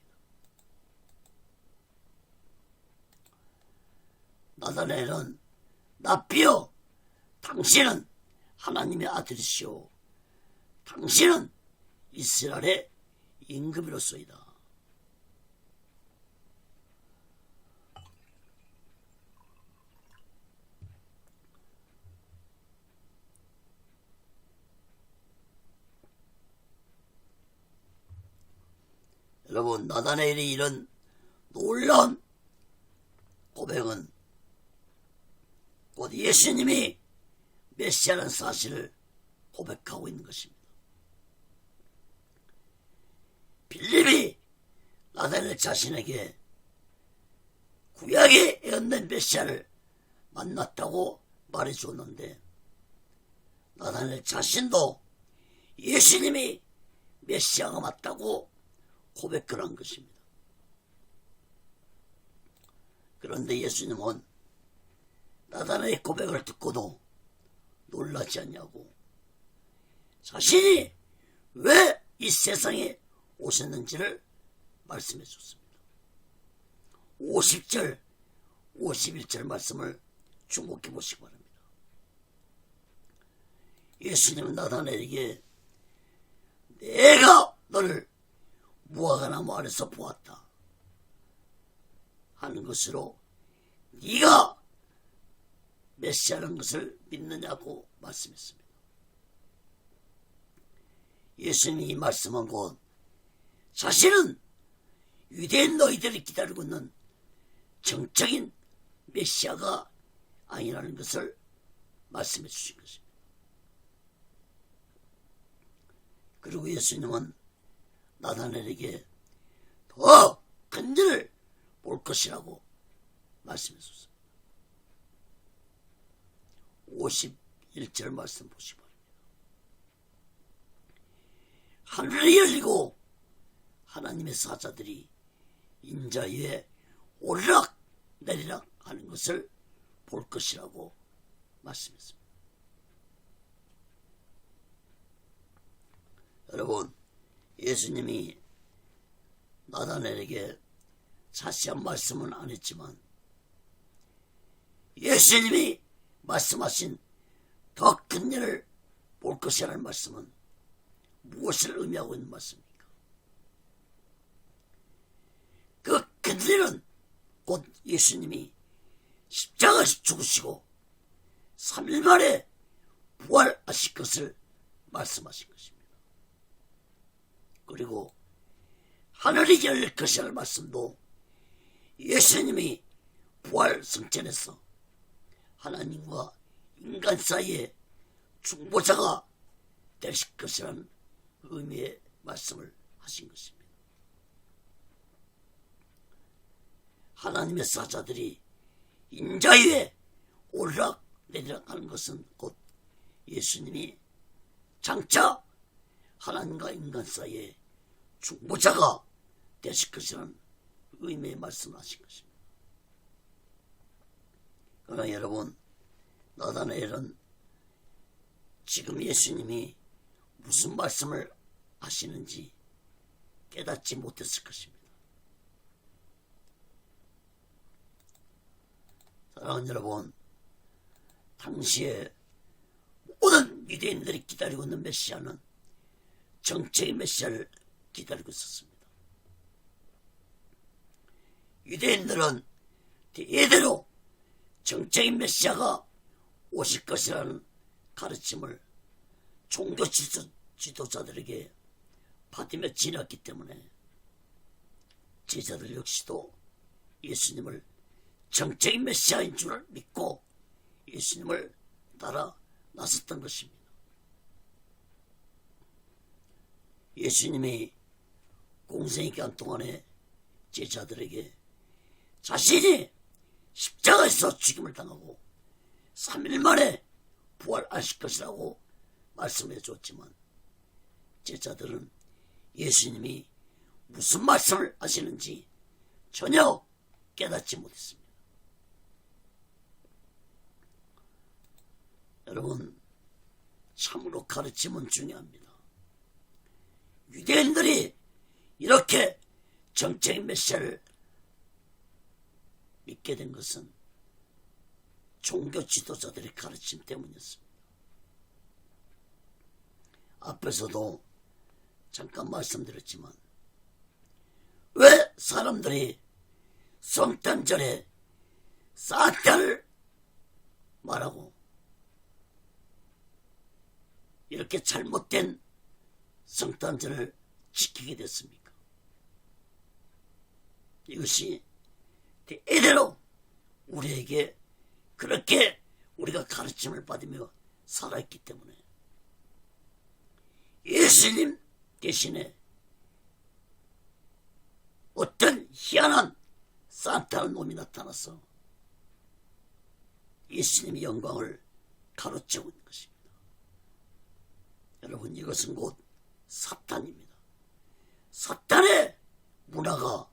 나다나엘은 나비여 당신은 하나님의 아들이시오 당신은 이스라엘의 임금이로소이다. 여러분, 나다나엘의 이런 놀라운 고백은 곧 예수님이 메시아라는 사실을 고백하고 있는 것입니다. 빌립이 나다나엘 자신에게 구약에 예언된 메시아를 만났다고 말해주었는데 나다나엘 자신도 예수님이 메시아가 맞다고 고백을 한 것입니다. 그런데 예수님은 나다나엘의 고백을 듣고도 놀라지 않냐고 자신이 왜 이 세상에 오셨는지를 말씀해 줬습니다. 50절 51절 말씀을 주목해 보시기 바랍니다. 예수님은 나다나엘에게 내가 너를 무화과나무 아래서 보았다 하는 것으로 네가 메시아라는 것을 믿느냐고 말씀했습니다. 예수님이 이 말씀한 곧 자신은 유대인 너희들이 기다리고 있는 정적인 메시아가 아니라는 것을 말씀해 주신 것입니다. 그리고 예수님은 나다나엘에게 더 큰 일을 볼 것이라고 말씀해 주셨습니다. 51절 말씀 보시기 바랍니다. 하늘이 열리고 하나님의 사자들이 인자 위에 오르락 내리락 하는 것을 볼 것이라고 말씀했습니다. 여러분, 예수님이 나다나엘에게 자세한 말씀은 안 했지만 예수님이 말씀하신 더 큰 일을 볼 것이라는 말씀은 무엇을 의미하고 있는 말씀입니까? 그 큰 일은 곧 예수님이 십자가에서 죽으시고 3일 만에 부활하실 것을 말씀하신 것입니다. 그리고 하늘이 열릴 것이라는 말씀도 예수님이 부활 승천에서 하나님과 인간 사이에 중보자가 되실 것이라는 의미의 말씀을 하신 것입니다. 하나님의 사자들이 인자 위에 오르락 내리락 하는 것은 곧 예수님이 장차 하나님과 인간 사이에 중보자가 되실 것이라는 의미의 말씀을 하신 것입니다. 그러나 여러분, 나다나엘은 지금 예수님이 무슨 말씀을 하시는지 깨닫지 못했을 것입니다. 사랑하는 여러분, 당시에 모든 유대인들이 기다리고 있는 메시아는 정체의 메시아를 기다리고 있었습니다. 유대인들은 대대로 정체의 메시아가 오실 것이라는 가르침을 종교 지도자들에게 받으며 지냈기 때문에 제자들 역시도 예수님을 정체의 메시아인 줄 믿고 예수님을 따라 나섰던 것입니다. 예수님이 공생의 기간 동안에 제자들에게 자신이 십자가에서 죽임을 당하고 3일 만에 부활하실 것이라고 말씀해 줬지만 제자들은 예수님이 무슨 말씀을 하시는지 전혀 깨닫지 못했습니다. 여러분, 참으로 가르침은 중요합니다. 유대인들이 이렇게 정체의 메시아를 믿게 된 것은 종교 지도자들의 가르침 때문이었습니다. 앞에서도 잠깐 말씀드렸지만 왜 사람들이 성탄절에 사탄을 말하고 이렇게 잘못된 성탄절을 지키게 됐습니까? 이것이 대대로 우리에게 그렇게 우리가 가르침을 받으며 살아있기 때문에 예수님 대신에 어떤 희한한 산타는 놈이 나타나서 예수님의 영광을 가로채고 있는 것입니다. 여러분, 이것은 곧 사탄입니다. 사탄의 문화가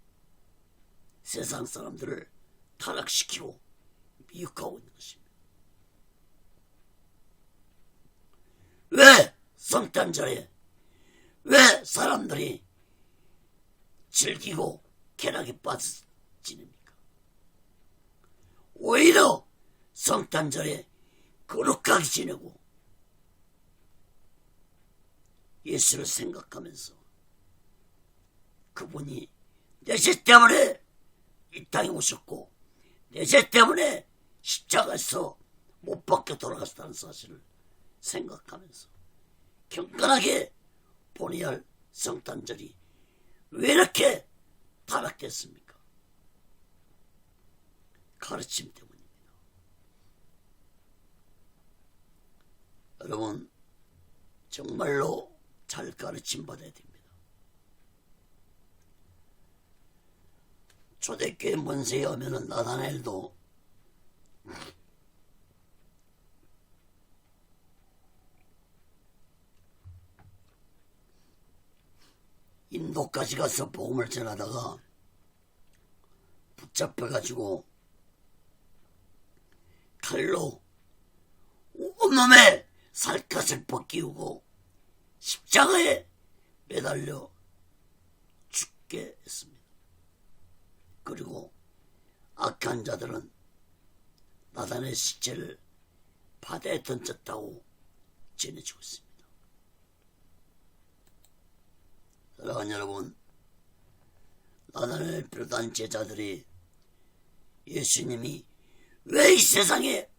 세상 사람들을 타락시키고 미혹하고 있는 것입니다. 왜 성탄절에 왜 사람들이 즐기고 쾌락에 빠지십니까? 오히려 성탄절에 거룩하게 지내고 예수를 생각하면서 그분이 내 죄 때문에 이 땅에 오셨고 내 죄 때문에 십자가에서 못 박혀 돌아가셨다는 사실을 생각하면서 경건하게 보내야 할 성탄절이 왜 이렇게 타락됐습니까? 가르침 때문입니다. 여러분, 정말로 잘 가르침 받아야 됩니다. 초대교회 문세에 오면은 나다나엘도 인도까지 가서 복음을 전하다가 붙잡혀가지고 칼로 온몸에 살갗을 벗기우고 십자가에 매달려 죽게 했습니다. 그리고 악한 자들은 나단의 시체를 바다에 던졌다고 전해지고 있습니다. 사랑하는 여러분, 나단을 비롯한 제자들이 예수님이 왜 이 세상에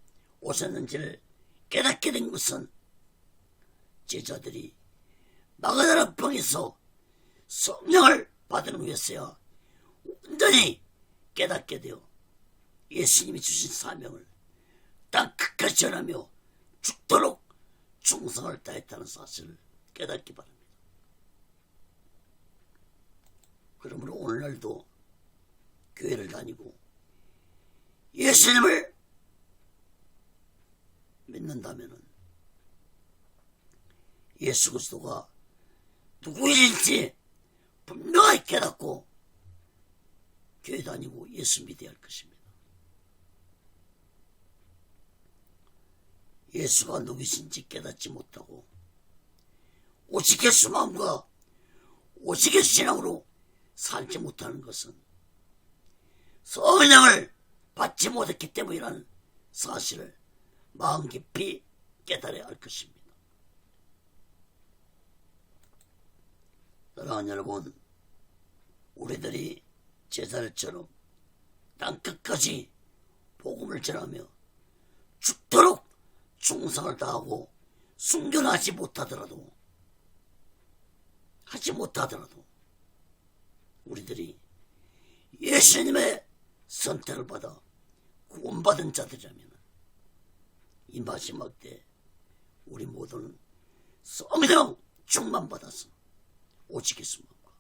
오셨는지를 깨닫게 된 것은 제자들이 마가다라 병에서 성령을 받은 후였어야 온전히 깨닫게 되어 예수님이 주신 사명을 땅 끝까지 전하며 죽도록 충성을 다했다는 사실을 깨닫기 바랍니다. 그러므로 오늘날도 교회를 다니고 예수님을 믿는다면 예수 그리스도가 누구인지 분명히 깨닫고 교회 다니고 예수 믿어야 할 것입니다. 예수가 누구신지 깨닫지 못하고 오직의 수마음과 오직의 신앙으로 살지 못하는 것은 성령을 받지 못했기 때문이라는 사실을 마음 깊이 깨달아야 할 것입니다. 사랑하는 여러분, 우리들이 제자들처럼 땅끝까지 복음을 전하며 죽도록 충성을 다하고 순교하지 못하더라도 우리들이 예수님의 선택을 받아 구원받은 자들이라면 이 마지막 때 우리 모두는 성령 충만받아서 오직의 수만과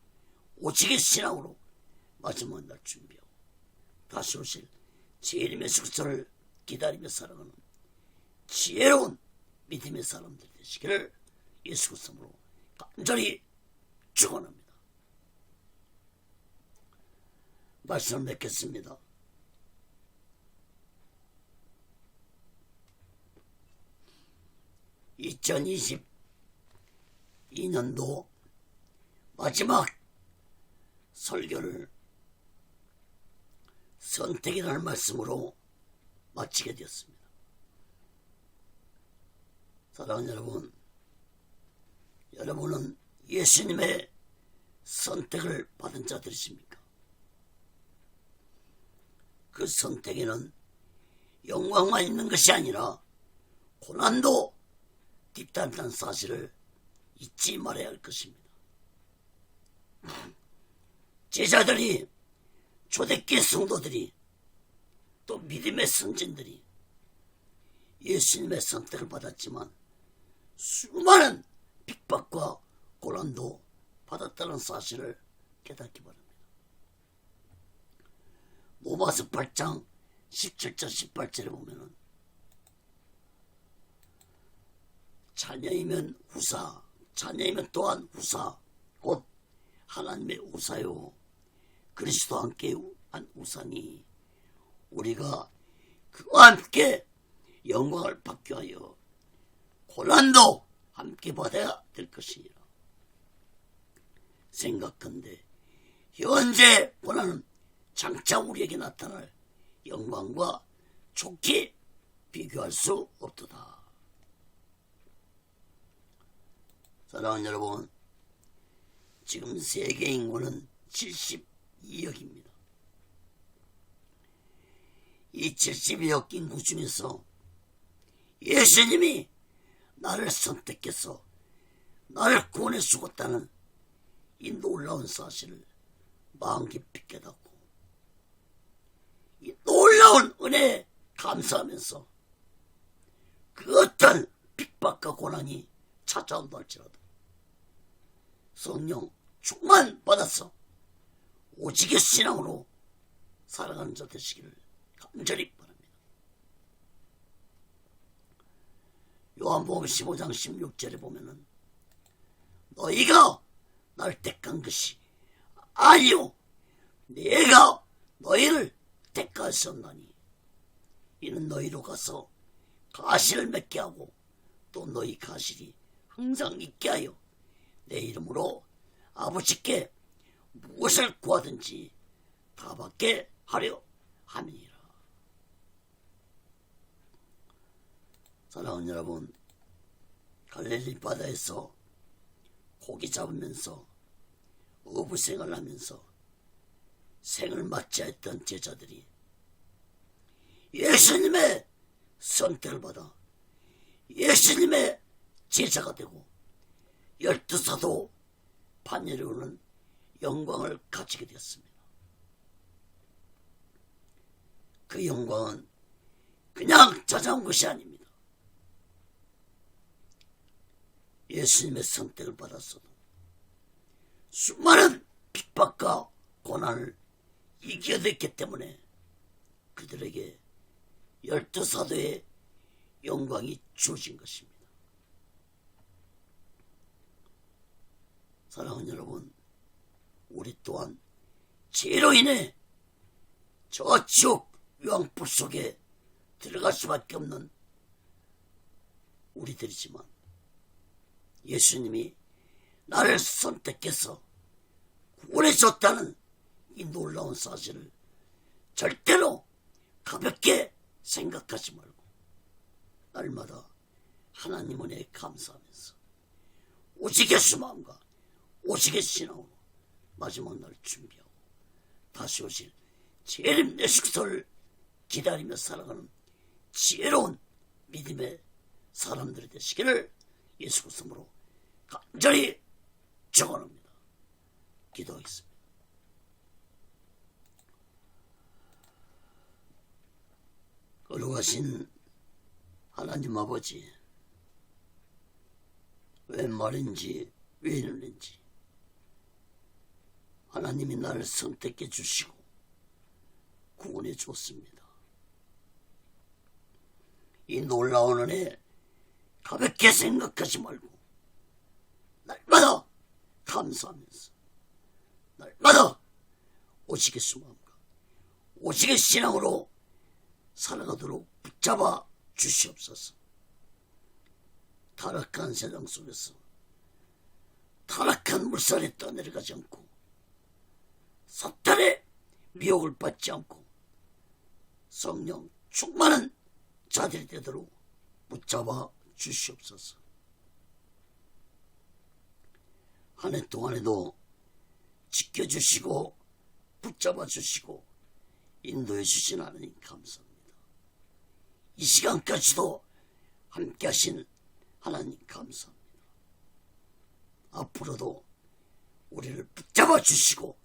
오직의 신앙으로 마지막 날 준비하고 다시 오실 주님의 숙소를 기다리며 살아가는 지혜로운 믿음의 사람들 되시기를 예수 그리스도로 간절히 축원합니다. 말씀을 맺겠습니다. (2022년도) 마지막 설교를 선택이라는 말씀으로 마치게 되었습니다. 사랑하는 여러분, 여러분은 예수님의 선택을 받은 자들이십니까? 그 선택에는 영광만 있는 것이 아니라 고난도 뒤따른다는 사실을 잊지 말아야 할 것입니다. 제자들이, 초대교회 성도들이, 또 믿음의 선진들이 예수님의 선택을 받았지만 수많은 핍박과 고난도 받았다는 사실을 깨닫기 바랍니다. 로마서 8장 17절 18절에 보면은 자녀이면 후사, 자녀이면 또한 후사, 곧 하나님의 우사요 그리스도와 함께 한 우사니 우리가 그와 함께 영광을 받기 위하여 고난도 함께 받아야 될 것이니라. 생각한데 현재 고난은 장차 우리에게 나타날 영광과 좋게 비교할 수 없도다. 사랑하는 여러분, 지금 세계 인구는 72억입니다. 이 72억 인구 중에서 예수님이 나를 선택해서 나를 구원해 주었다는 이 놀라운 사실을 마음 깊이 깨닫고 이 놀라운 은혜에 감사하면서 그 어떤 핍박과 고난이 찾아온다 할지라도 성령 충만 받아서 오직의 신앙으로 살아가는 자 되시기를 간절히 바랍니다. 요한복음 15장 16절에 보면은 너희가 날 택한 것이 아니요 내가 너희를 택하였었나니 이는 너희로 가서 가시를 맺게 하고 또 너희 가실이 항상 있게 하여 내 이름으로 아버지께 무엇을 구하든지 다 받게 하려 함이니라. 사랑하는 여러분, 갈릴리 바다에서 고기 잡으면서 어부생활을 하면서 생을 맞이했던 제자들이 예수님의 선택을 받아 예수님의 제자가 되고 12사도 반열에 오는 영광을 가지게 되었습니다. 그 영광은 그냥 찾아온 것이 아닙니다. 예수님의 선택을 받았어도 수많은 핍박과 고난을 이겨냈기 때문에 그들에게 12사도의 영광이 주어진 것입니다. 사랑하는 여러분, 우리 또한 죄로 인해 저 지옥 유황불 속에 들어갈 수밖에 없는 우리들이지만 예수님이 나를 선택해서 구원해 줬다는 이 놀라운 사실을 절대로 가볍게 생각하지 말고 날마다 하나님 은혜에 감사하면서 오직의 수마음과 오직의 신앙으로 마지막 날 준비하고 다시 오실 재림 예수를 기다리며 살아가는 지혜로운 믿음의 사람들이 되시기를 예수 그리스도로 간절히 축원합니다. 기도하겠습니다. 거룩하신 하나님 아버지, 웬 말인지 왜 이러는지 하나님이 나를 선택해 주시고 구원해 주었습니다. 이 놀라운 은혜 가볍게 생각하지 말고 날마다 감사하면서 날마다 오직의 수마음과 오직의 신앙으로 살아가도록 붙잡아 주시옵소서. 타락한 세상 속에서 타락한 물살에 떠내려가지 않고 사탄의 미혹을 받지 않고 성령 충만한 자들이 되도록 붙잡아 주시옵소서. 한 해 동안에도 지켜주시고 붙잡아 주시고 인도해 주신 하나님 감사합니다. 이 시간까지도 함께 하신 하나님 감사합니다. 앞으로도 우리를 붙잡아 주시고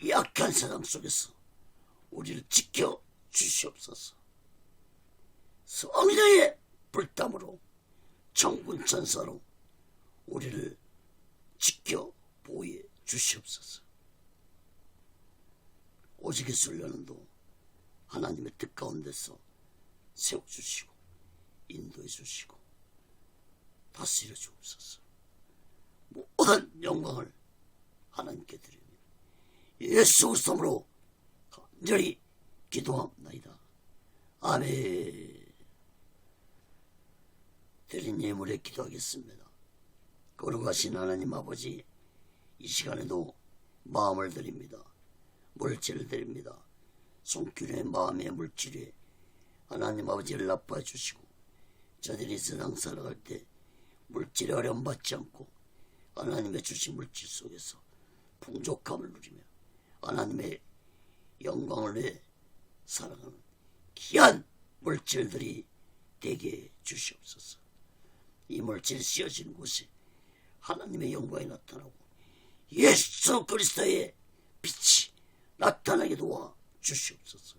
이 악한 세상 속에서 우리를 지켜 주시옵소서. 성령의 불담으로 천군 천사로 우리를 지켜 보호해 주시옵소서. 오직의 순례는도 하나님의 뜻 가운데서 세워주시고 인도해 주시고 다스려 주옵소서. 모든 영광을 하나님께 드립니다. 예수 그리스도로 간절히 기도합나이다. 아멘. 드린 예물에 기도하겠습니다. 거룩하신 하나님 아버지, 이 시간에도 마음을 드립니다. 물질을 드립니다. 손길의 마음의 물질에 하나님 아버지를 나빠해 주시고 저들이 세상 살아갈 때 물질에 어려움받지 않고 하나님의 주신 물질 속에서 풍족함을 누리며 하나님의 영광을 내 살아가는 귀한 물질들이 되게 주시옵소서. 이 물질이 씌어지는 곳에 하나님의 영광이 나타나고 예수 그리스도의 빛이 나타나게 도와 주시옵소서.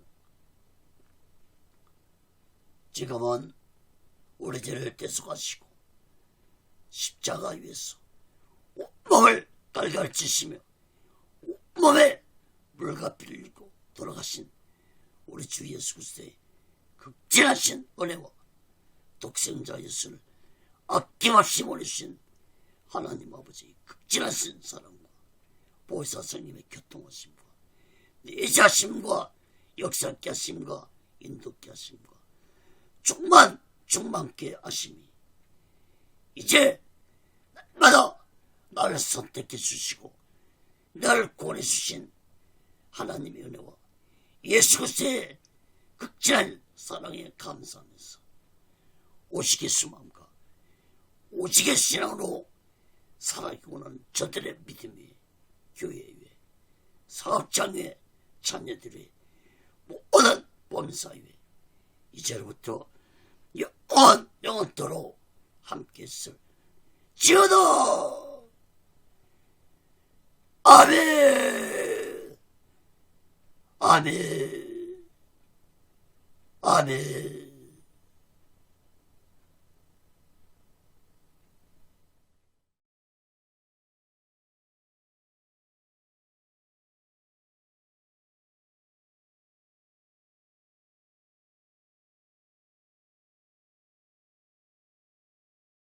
지금은 우리 죄를 대속하시고 십자가 위에서 온몸을 갈갈치시며 온몸에 물과 피를 흘리고 돌아가신 우리 주 예수 그리스도의 극진하신 은혜와 독생자 예수를 아낌없이 보내주신 하나님 아버지의 극진하신 사랑과 보혜사 성님의 교통하심과 내자심과 역사케 하심과 인도케 하심과 충만케 하심이 이제 날마다 나를 선택해 주시고 나를 구원해 주신 하나님의 은혜와 예수 그리스도의 극진한 사랑에 감사하면서 오직의 수마음과 오직의 신앙으로 살아가고 오는 저들의 믿음의 교회 위에 사업장 위에 자녀들의 모든 범사위에 이제부터 영원토록 함께 쓸 지어다. 아멘. 아멘. 아멘.